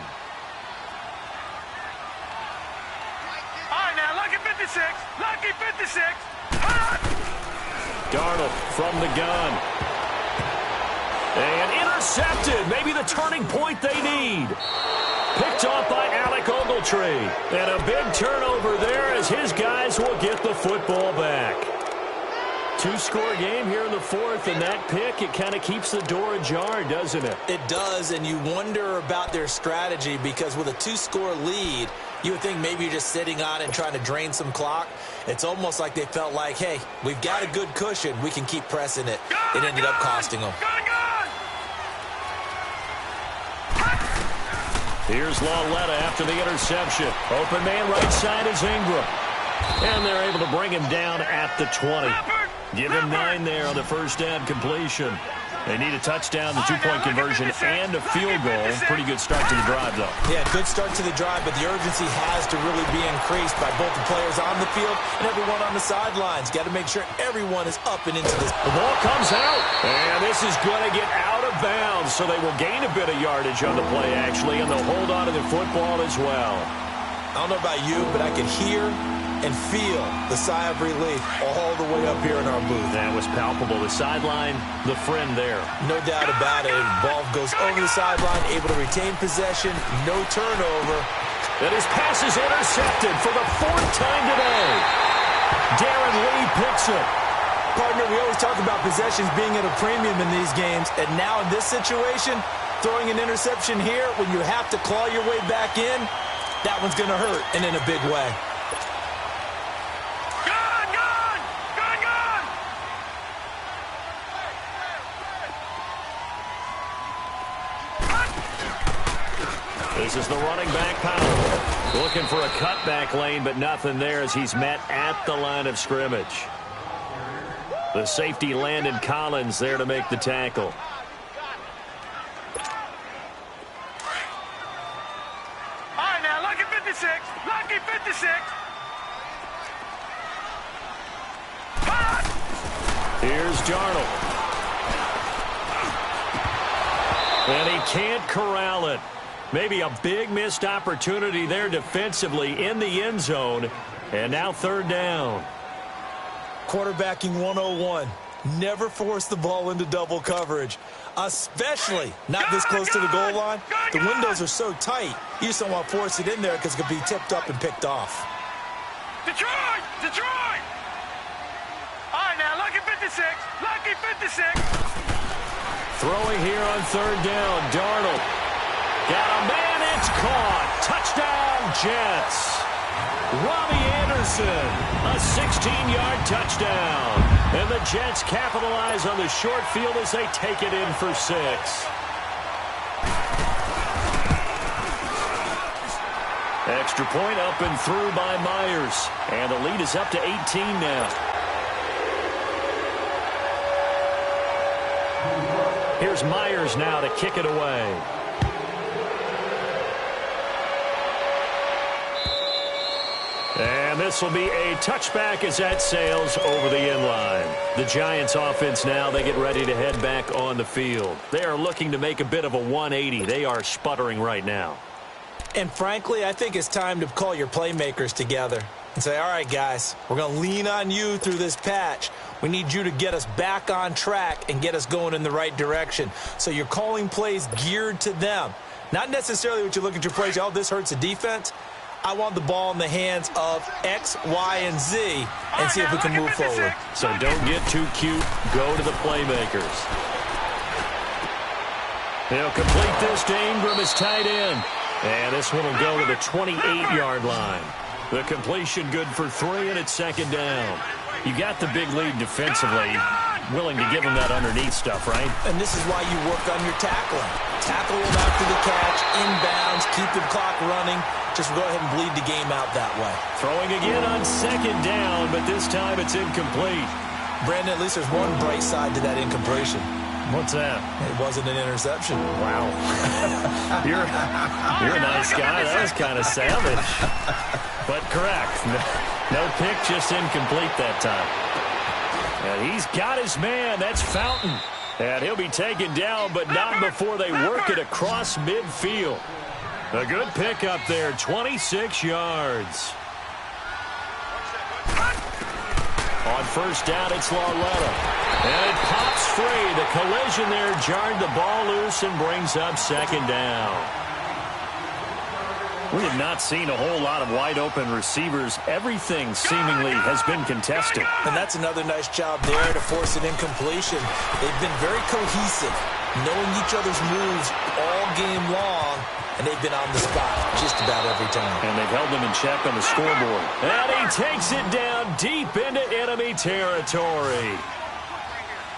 right, now, lucky 56. Lucky 56. Darnold from the gun. And intercepted. Maybe the turning point they need. Picked off by Alec Ogletree. And a big turnover there as his guys will get the football back. 2-score game here in the 4th, and that pick, it kind of keeps the door ajar, doesn't it? It does, and you wonder about their strategy because with a 2-score lead, you would think maybe you're just sitting on it and trying to drain some clock. It's almost like they felt like, hey, we've got a good cushion. We can keep pressing it. It ended up costing them. Here's Lauletta after the interception. Open man right side is Ingram. And they're able to bring him down at the 20. Give him 9 there on the 1st down completion. They need a touchdown, the 2-point conversion, and a field goal. Pretty good start to the drive, though. Yeah, good start to the drive, but the urgency has to really be increased by both the players on the field and everyone on the sidelines. Got to make sure everyone is up and into this. The ball comes out, and this is going to get out of bounds, so they will gain a bit of yardage on the play, actually, and they'll hold on to the football as well. I don't know about you, but I can hear and feel the sigh of relief all the way up here in our booth. That was palpable. The sideline, the friend there. No doubt about it. Ball goes over the sideline, able to retain possession, no turnover. And his pass is intercepted for the 4th time today. Darren Lee picks it. Partner, we always talk about possessions being at a premium in these games, and now in this situation, throwing an interception here when you have to claw your way back in, that one's going to hurt, and in a big way. This is the running back, Powell. Looking for a cutback lane, but nothing there as he's met at the line of scrimmage. The safety, Landon Collins, there to make the tackle. All right, now, lucky 56. Lucky 56. Here's Darnold. And he can't corral it. Maybe a big missed opportunity there defensively in the end zone. And now 3rd down. Quarterbacking 101. Never force the ball into double coverage, especially not this close to the goal line. The windows are so tight, you just don't want to force it in there because it could be tipped up and picked off. Detroit! Detroit! All right, now, lucky 56. Lucky 56. Throwing here on third down. Darnold. Got a man. It's caught. Touchdown, Jets. Robbie Anderson. A 16-yard touchdown. And the Jets capitalize on the short field as they take it in for 6. Extra point up and through by Myers. And the lead is up to 18 now. Here's Myers now to kick it away. And this will be a touchback as that sails over the end line. The Giants offense now, they get ready to head back on the field. They are looking to make a bit of a 180. They are sputtering right now. And frankly, I think it's time to call your playmakers together and say, all right, guys, we're going to lean on you through this patch. We need you to get us back on track and get us going in the right direction. So you're calling plays geared to them. Not necessarily what you look at your plays, oh, this hurts the defense. I want the ball in the hands of X, Y, and Z and see if we can move forward. So don't get too cute. Go to the playmakers. They'll complete this to Ingram as tight end. And this one will go to the 28-yard line. The completion good for 3, and it's second down. You got the big lead defensively. Willing to give them that underneath stuff, right? And this is why you work on your tackling. Tackle them after the catch, inbounds, keep the clock running. Just go ahead and bleed the game out that way. Throwing again on second down, but this time it's incomplete. Brandon, at least there's one bright side to that incompletion. What's that? It wasn't an interception. Wow. You're a nice guy. That was kind of savage. But correct. No pick, just incomplete that time. And he's got his man. That's Fountain. And he'll be taken down, but not before they work it across midfield. A good pick up there, 26 yards. On first down, it's Lauletta. And it pops free. The collision there jarred the ball loose and brings up second down. We have not seen a whole lot of wide-open receivers. Everything seemingly has been contested. And that's another nice job there to force an incompletion. They've been very cohesive, knowing each other's moves all game long, and they've been on the spot just about every time. And they've held them in check on the scoreboard. And he takes it down deep into enemy territory.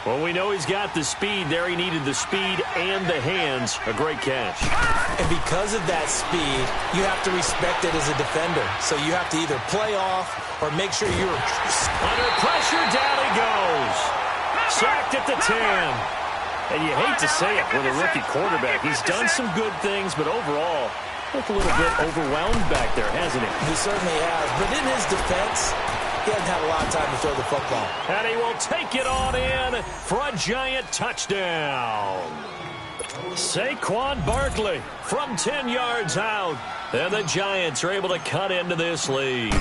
Well, we know he's got the speed there. He needed the speed and the hands. A great catch. And because of that speed, you have to respect it as a defender. So you have to either play off or make sure you're under pressure. Down he goes. Sacked at the 10. And you hate to say it with a rookie quarterback. He's done some good things, but overall, looked a little bit overwhelmed back there, hasn't he? He certainly has. But in his defense, he hasn't had a lot of time to throw the football. And he will take it on in for a Giant touchdown. Saquon Barkley from 10 yards out. And the Giants are able to cut into this lead.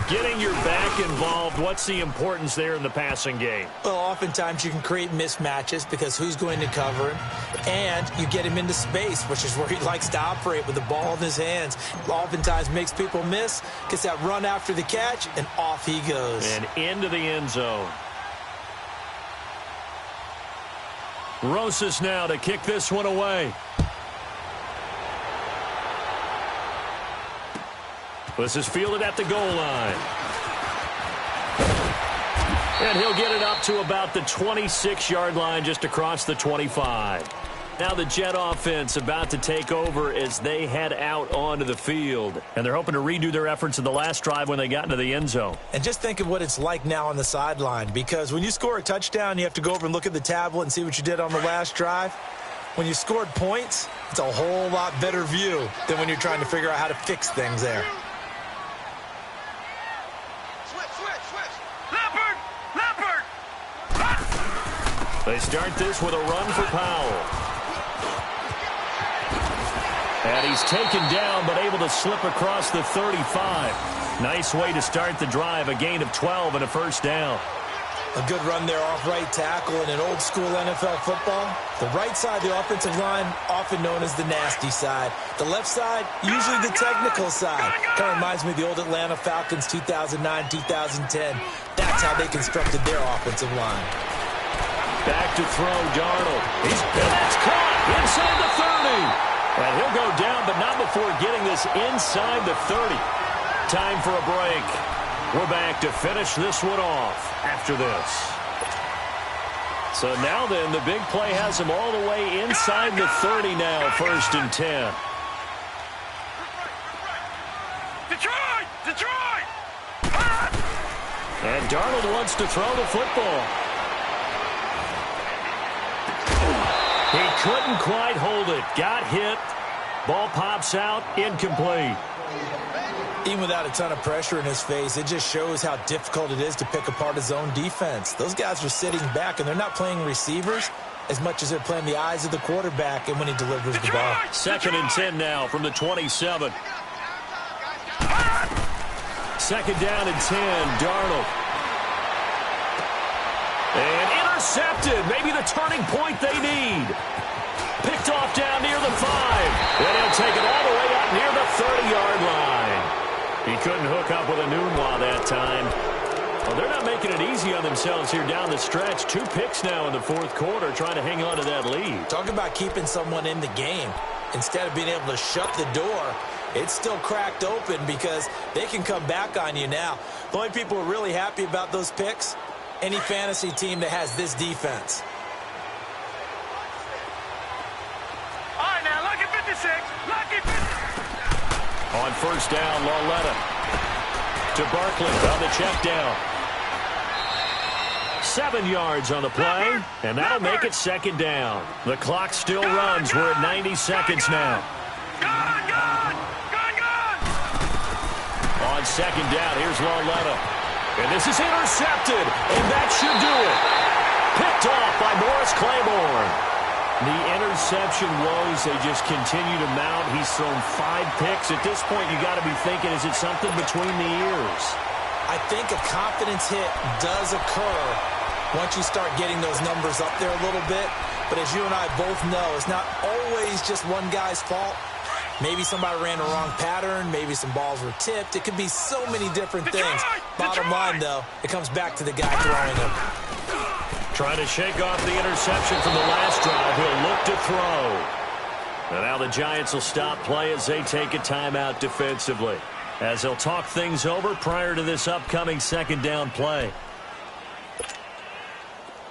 Getting your back involved, what's the importance there in the passing game? Well, oftentimes you can create mismatches because who's going to cover him, and you get him into space, which is where he likes to operate with the ball in his hands. Oftentimes makes people miss, gets that run after the catch, and off he goes. And into the end zone. Rosas now to kick this one away. This is fielded at the goal line. And he'll get it up to about the 26-yard line, just across the 25. Now the Jet offense about to take over as they head out onto the field. And they're hoping to redo their efforts in the last drive when they got into the end zone. And just think of what it's like now on the sideline, because when you score a touchdown, you have to go over and look at the tablet and see what you did on the last drive. When you scored points, it's a whole lot better view than when you're trying to figure out how to fix things there. They start this with a run for Powell. And he's taken down, but able to slip across the 35. Nice way to start the drive, a gain of 12 and a first down. A good run there off right tackle in an old-school NFL football. The right side of the offensive line, often known as the nasty side. The left side, usually the technical side. Kind of reminds me of the old Atlanta Falcons 2009-2010. That's how they constructed their offensive line. Back to throw, Darnold. That's caught inside the 30. And he'll go down, but not before getting this inside the 30. Time for a break. We're back to finish this one off after this. So now then, the big play has him all the way inside the 30 now, 1st and 10. Detroit! Detroit! And Darnold wants to throw the football. He couldn't quite hold it. Got hit. Ball pops out. Incomplete. Even without a ton of pressure in his face, it just shows how difficult it is to pick apart his own defense. Those guys are sitting back, and they're not playing receivers as much as they're playing the eyes of the quarterback and when he delivers the ball. 2nd and 10 now from the 27. 2nd down and 10, Darnold. And intercepted. Maybe the turning point they need. Picked off down near the 5. And he'll take it all the way up near the 30-yard line. He couldn't hook up with a Nunwa that time. Well, they're not making it easy on themselves here down the stretch. 2 picks now in the 4th quarter, trying to hang on to that lead. Talk about keeping someone in the game. Instead of being able to shut the door, it's still cracked open because they can come back on you now. The only people who are really happy about those picks, any fantasy team that has this defense. All right, now, lucky 56. Lucky 56. On 1st down, Lauletta to Barkley on the check down. 7 yards on the play, and that'll make it 2nd down. The clock still runs. We're at 90 seconds now. Gone! On 2nd down, here's Lauletta. And this is intercepted, and that should do it. Picked off by Morris Claiborne. The interception woes, they just continue to mount. He's thrown 5 picks. At this point, you got to be thinking, is it something between the ears? I think a confidence hit does occur once you start getting those numbers up there a little bit. But as you and I both know, it's not always just one guy's fault. Maybe somebody ran the wrong pattern. Maybe some balls were tipped. It could be so many different things. Bottom line, though, it comes back to the guy throwing them. Trying to shake off the interception from the last drive. He'll look to throw. And now the Giants will stop play as they take a timeout defensively, as they'll talk things over prior to this upcoming 2nd down play.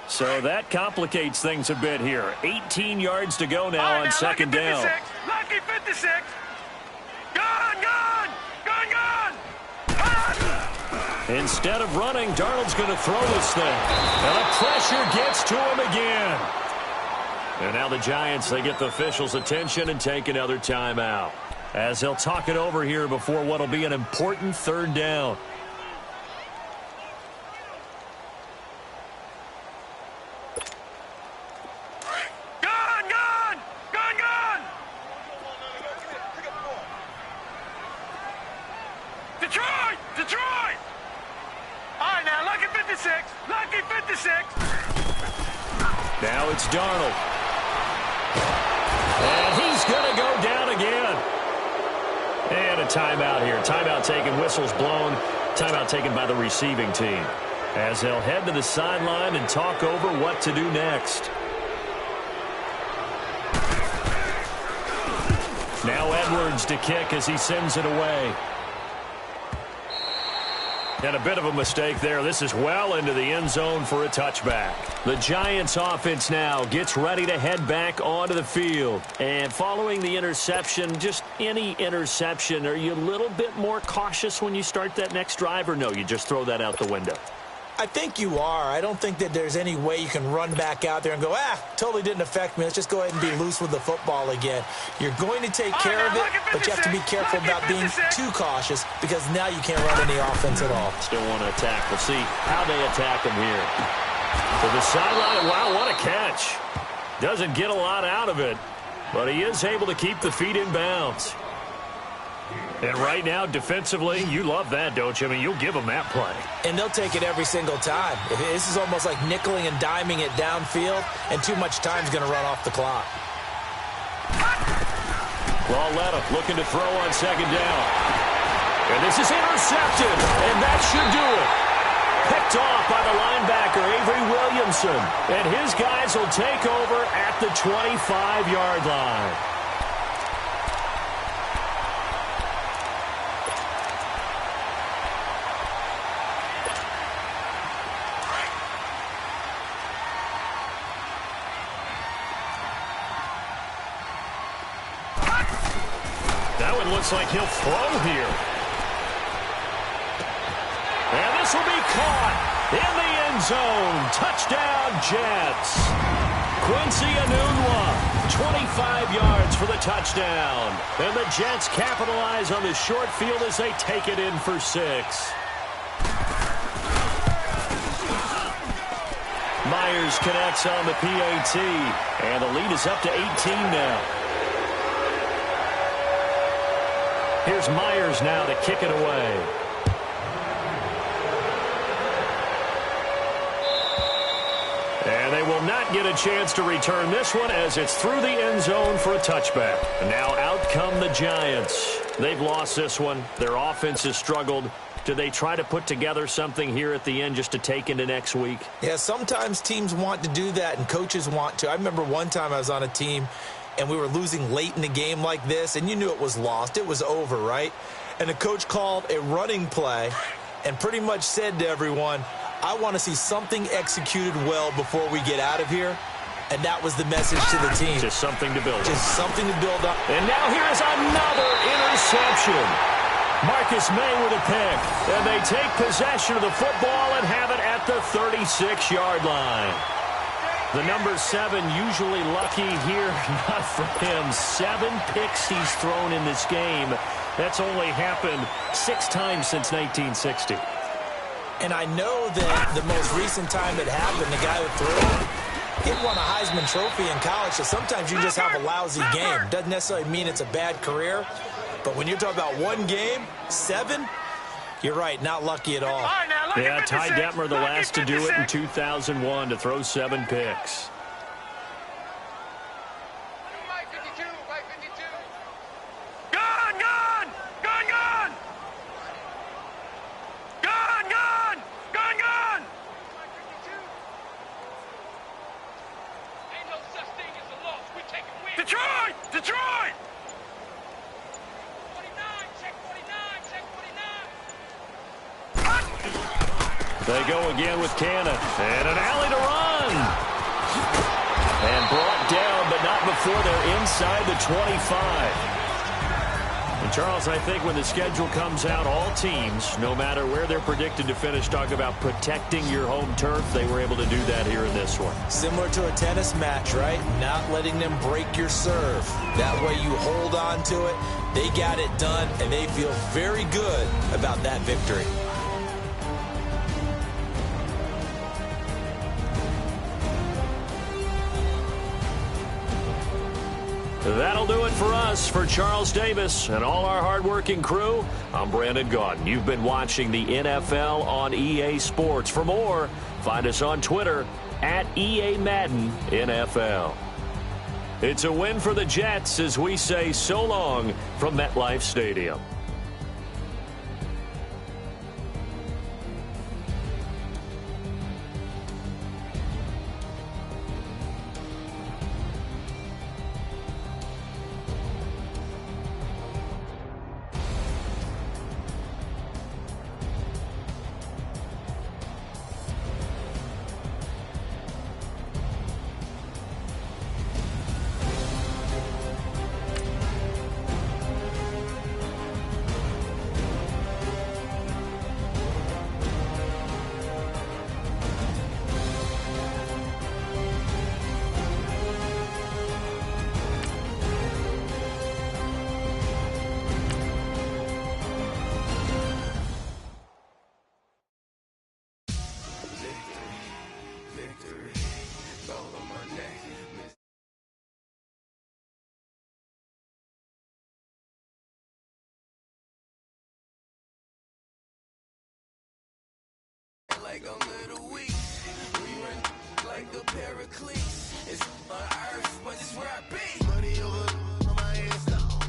So that complicates things a bit here. 18 yards to go now on 2nd down. Lucky 56. Gone! Instead of running, Darnold's going to throw this thing. And the pressure gets to him again. And now the Giants, they get the officials' attention and take another timeout, as they'll talk it over here before what will be an important 3rd down. Detroit! All right, now, lucky 56. Lucky 56. Now it's Darnold. And he's going to go down again. And a timeout here. Timeout taken, whistles blown. Timeout taken by the receiving team, as they'll head to the sideline and talk over what to do next. Now Edwards to kick as he sends it away. And a bit of a mistake there. This is well into the end zone for a touchback. The Giants offense now gets ready to head back onto the field. And following the interception, just any interception, are you a little bit more cautious when you start that next drive, or no, you just throw that out the window? I think you are. I don't think that there's any way you can run back out there and go, totally didn't affect me. Let's just go ahead and be loose with the football again. You're going to take care of it, but you have to be careful about being too cautious, because now you can't run any offense at all. Still want to attack. We'll see how they attack him here. To the sideline. Wow, what a catch. Doesn't get a lot out of it, but he is able to keep the feet in bounds. And right now, defensively, you love that, don't you? I mean, you'll give them that play. And they'll take it every single time. This is almost like nickeling and diming it downfield, and too much time's going to run off the clock. Lauletta looking to throw on second down. And this is intercepted, and that should do it. Picked off by the linebacker, Avery Williamson. And his guys will take over at the 25-yard line. That one looks like he'll throw here. And this will be caught in the end zone. Touchdown, Jets. Quincy Enunwa, 25 yards for the touchdown. And the Jets capitalize on the short field as they take it in for 6. Myers connects on the PAT. And the lead is up to 18 now. Here's Myers now to kick it away. And they will not get a chance to return this one as it's through the end zone for a touchback. And now out come the Giants. They've lost this one. Their offense has struggled. Do they try to put together something here at the end just to take into next week? Yeah, sometimes teams want to do that and coaches want to. I remember one time I was on a team and we were losing late in the game like this, and you knew it was lost. It was over, right? And the coach called a running play and pretty much said to everyone, I want to see something executed well before we get out of here. And that was the message to the team. Just something to build up. Just something to build up. And now here's another interception. Marcus May with a pick. And they take possession of the football and have it at the 36-yard line. The number 7 usually lucky here. Not for him. 7 picks he's thrown in this game. That's only happened 6 times since 1960. And I know that the most recent time it happened, the guy who threw it won a Heisman Trophy in college, so sometimes you just have a lousy game. Doesn't necessarily mean it's a bad career, but when you're talking about one game, 7, you're right, not lucky at all. Yeah, Ty Detmer, the last to do it in 2001, to throw 7 picks. Detroit! They go again with Cannon. And an alley to run. And brought down, but not before they're inside the 25. And Charles, I think when the schedule comes out, all teams, no matter where they're predicted to finish, talk about protecting your home turf. They were able to do that here in this one. Similar to a tennis match, right? Not letting them break your serve. That way you hold on to it. They got it done, and they feel very good about that victory. That'll do it for us. For Charles Davis and all our hardworking crew, I'm Brandon Gaudin. You've been watching the NFL on EA Sports. For more, find us on Twitter at EA Madden NFL. It's a win for the Jets as we say so long from MetLife Stadium. like a little weak. We run like a paraclete. It's on earth, but it's where I be. Money over on my headstone.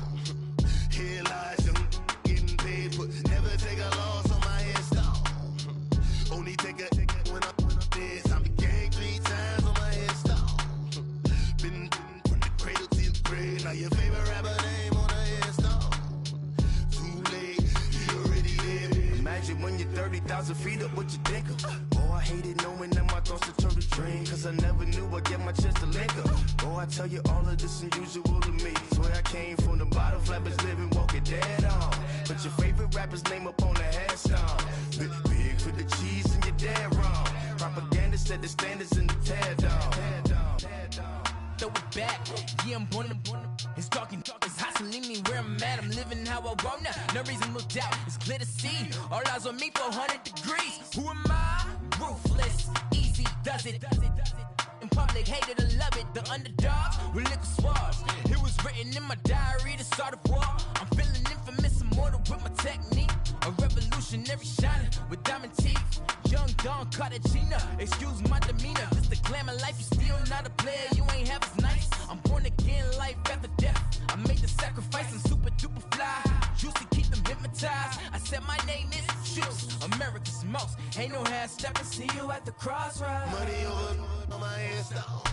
Here lies young, getting paid, but never take a loss on my headstone. Only take a when I'm dead. I be gang 3 times on my headstone. Been from the cradle to the grave. Now your favorite rapper name on a headstone. Too late, he already dead. Imagine when you're 30,000 feet up, what you think of? Oh, I hated knowing that my thoughts would turn to dream. Cause I never knew I'd get my chance to link up. Oh, I tell you all of this unusual to me. Swear I came from the bottom, flappers living, walking dead on. Put your favorite rapper's name up on the headstone. Big for the cheese and you're dead wrong. Propaganda set the standards in the tear down. Throw it back, yeah, I'm born to. It's talking, it's hot, so leave me where I'm at. I'm living how I want now. No reason to look out, it's clear to see. All eyes on me for 100 degrees. Who am I? Ruthless, easy, does it. In public, hated to love it. The underdogs with liquor swabs. It was written in my diary to start a war. I'm feeling infamous, immortal with my technique. A revolutionary shining with diamond teeth. Young Don Cartagena, excuse my demeanor. This the glamour life, you still not a player. You ain't half as nice. I'm born again, life after death. I made the sacrifice, I'm super duper fly. Used to keep them hypnotized. I said my name is Shoes, America's most. Ain't no half stepping, see you at the crossroads. Money over on my headstone.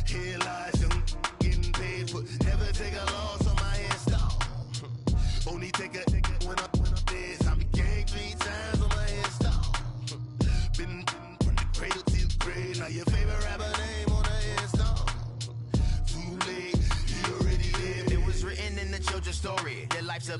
Here lies young, getting paid, but never take a loss on my headstone. Only take a when I'm dead. I be gang 3 times on my headstone. Been from the cradle to the grave. Now your favorite rapper name on a headstone. Too late, he already dead. It was written in the children's story. Their life's a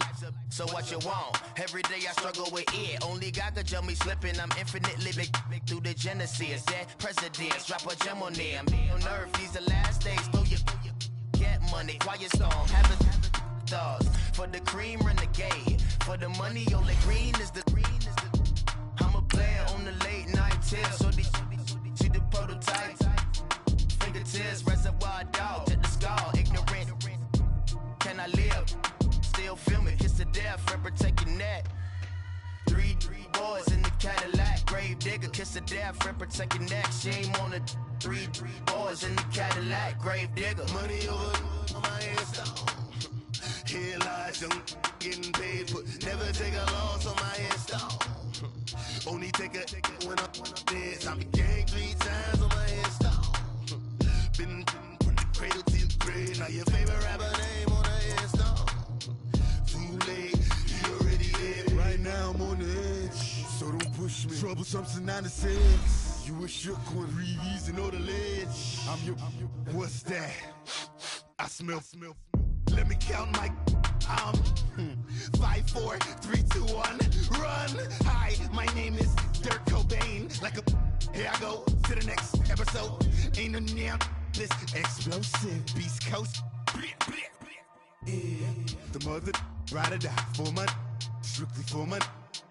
so what you want? Every day I struggle with it. Only God could jump me slipping. I'm infinitely big through the genesis. Dead presidents, drop a gem on them. On earth, these the last days. Throw your get money, quiet storm. Have a thoughts for the cream renegade. For the money, only green is the green is the. I'm a player on the late night tips. So they see the prototype. Fingertips, reservoir dog to the skull. Ignorant. Can I live? Still film it, kiss to death, friend protect your neck. 3 boys in the Cadillac, grave digger, kiss to death, friend protect your neck. Shame on the 3 boys in the Cadillac, grave digger. Money over on my headstone. Here lies young, getting paid, but never take a loss on my headstone. Only take a when I'm dead. I be gang 3 times on my headstone. Been from the cradle to the grave. Now your favorite rapper name on a headstone. Too late, he already dead. Right now I'm on the edge, so don't push me. Troublesome to 96. You a shook one, breeze and know the ledge. I'm your. What's that? I smell. Let me count my. 5, 4, 3, 2, 1, run. Hi, my name is Dirk Cobain. Like a. Here I go to the next episode. Ain't no damn this explosive Beast Coast. Yeah. The mother ride or die for my. Strictly for my.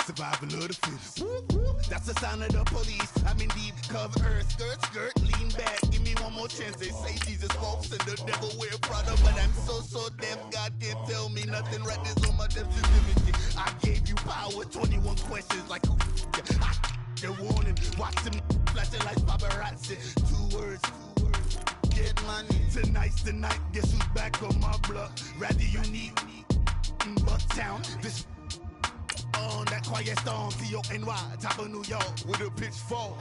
Survival of the fittest. That's the sound of the police. I'm indeed cover earth, skirt, lean back. Give me one more chance. They say Jesus walks and the devil wear Prada, but I'm so deaf. God can't tell me nothing. Right this on my death certificate. I gave you power. 21 questions like who? The warning. Watch them flashing like paparazzi. 2 words. Get money. Tonight's the night. Guess who's back on my block? Rather unique. Bucktown. This. On that quiet storm, T-O-N-Y, top of New York, with a pitchfork.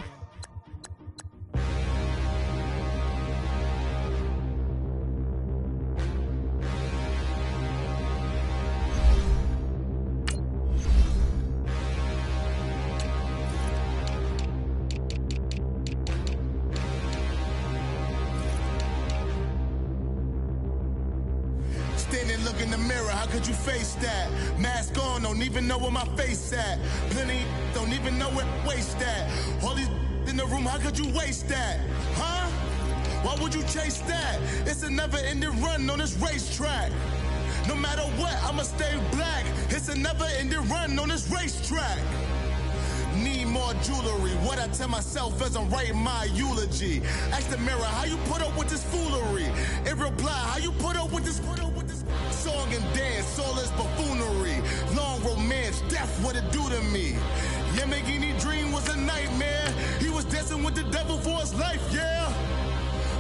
Standing, look in the mirror, how could you face that? Mask on, don't even know where my face at. Plenty don't even know where waste at. All these in the room, how could you waste that? Huh? Why would you chase that? It's a never-ending run on this racetrack. No matter what, I'ma stay black. It's a never-ending run on this racetrack. Need more jewelry. What I tell myself as I'm writing my eulogy. Ask the mirror, how you put up with this foolery? It reply, how you put up with this song and dance, all this buffoonery. Long romance, death, what it do to me? Yamagini dream was a nightmare. He was dancing with the devil for his life, yeah.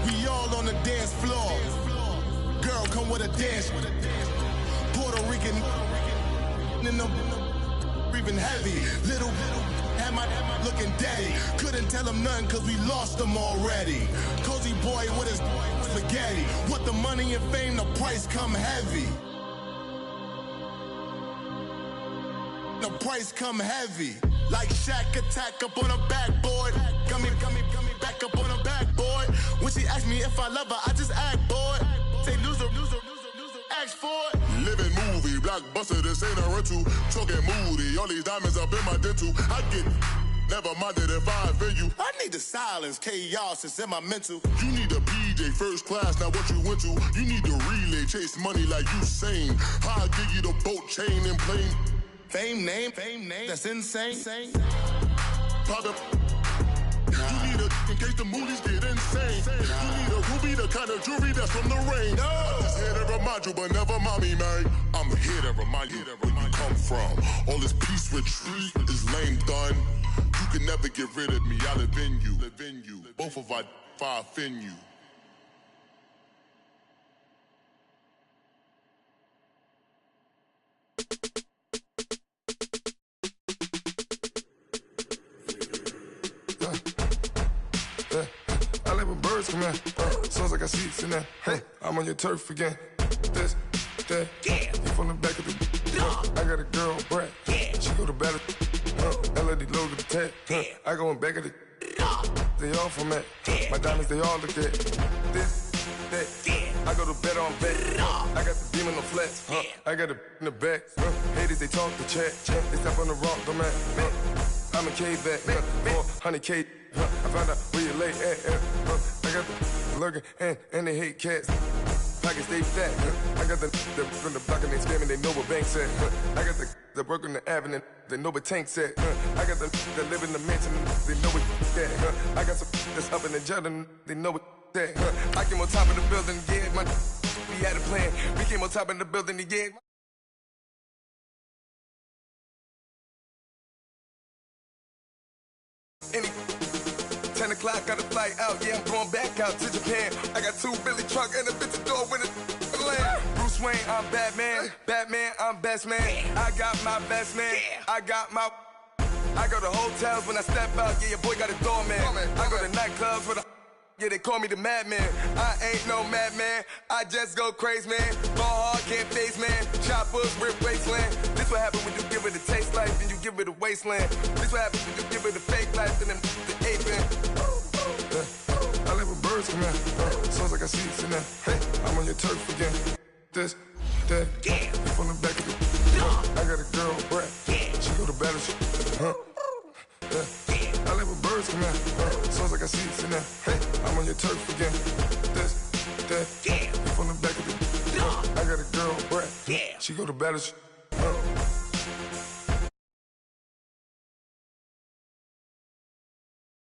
We all on the dance floor. Girl, come with a dance. Puerto Rican in the breathing heavy. Little had my looking daddy. Couldn't tell him nothing cause we lost him already. Cozy boy with his spaghetti. With the money and fame, the price come heavy. The price come heavy. Like Shaq attack up on a backboard. Come back up on a backboard. When she asked me if I love her, I just act bored. Say loser, ask for it. Living movie, blockbuster, this ain't a rental. Talking moody, all these diamonds up in my dental. I get never minded if I offend you. I need the silence, chaos is in my mental. You need a PJ first class, not what you went to. You need the relay, chase money like you sane. I'll give you the boat, chain, and plane. Fame name, that's insane. Private. You need a in case the movies get insane. You need a ruby, the kind of jewelry that's from the rain. I'm just here to remind you, but never mind me, man. I'm here to remind you where you come from. All this peace retreat is lame done. You can never get rid of me. I live in you. Both of our offend you. I live with birds come in. Sounds like I seats in there. I'm on your turf again. This, that, you from the back of the. I got a girl, Brad. She go to battle. LAD low to the tag. I go in back of the. They all from that. My diamonds, they all look at. This, that. I go to bed on bed. I got the demon on flats. I got it in the back. Haters, they talk the chat. They step on the rock, don't man. I'm a K-back, 400K. I found out where you lay at. I got the lurking and they hate cats. Pockets stay fat. I got the from the block and they spamming, they know what banks at. I got the work on the avenue, they know what tanks at. I got the that live in the mansion, they know what that. I got some that's up in the Jordan, they know what that. I came on top of the building, yeah, we had a plan. We came on top of the building, yeah. 10 o'clock, got a flight out, yeah, I'm going back out to Japan. I got 2 Billy truck and a bitch door with a land. Bruce Wayne, I'm Batman. Batman, I'm best man. I got my best man. I go to hotels when I step out, yeah, your boy got a doorman. I go to nightclubs with a yeah, they call me the madman. I ain't no madman. I just go crazy, man. Ball hard, can't face, man. Choppers, rip wasteland. This what happens when you give it a taste life and you give it a wasteland. This what happens when you give it a fake life and then the ape in. I live with birds come in. Sounds like I see it in there. Hey, I'm on your turf again. This, that, you from the back of the. I got a girl, Brad. She go to battle. I live with birds come in. Sounds like I see it in there. Hey, I'm on your turf again. This, that, you from the back of the. I got a girl, Brad. She go to battle.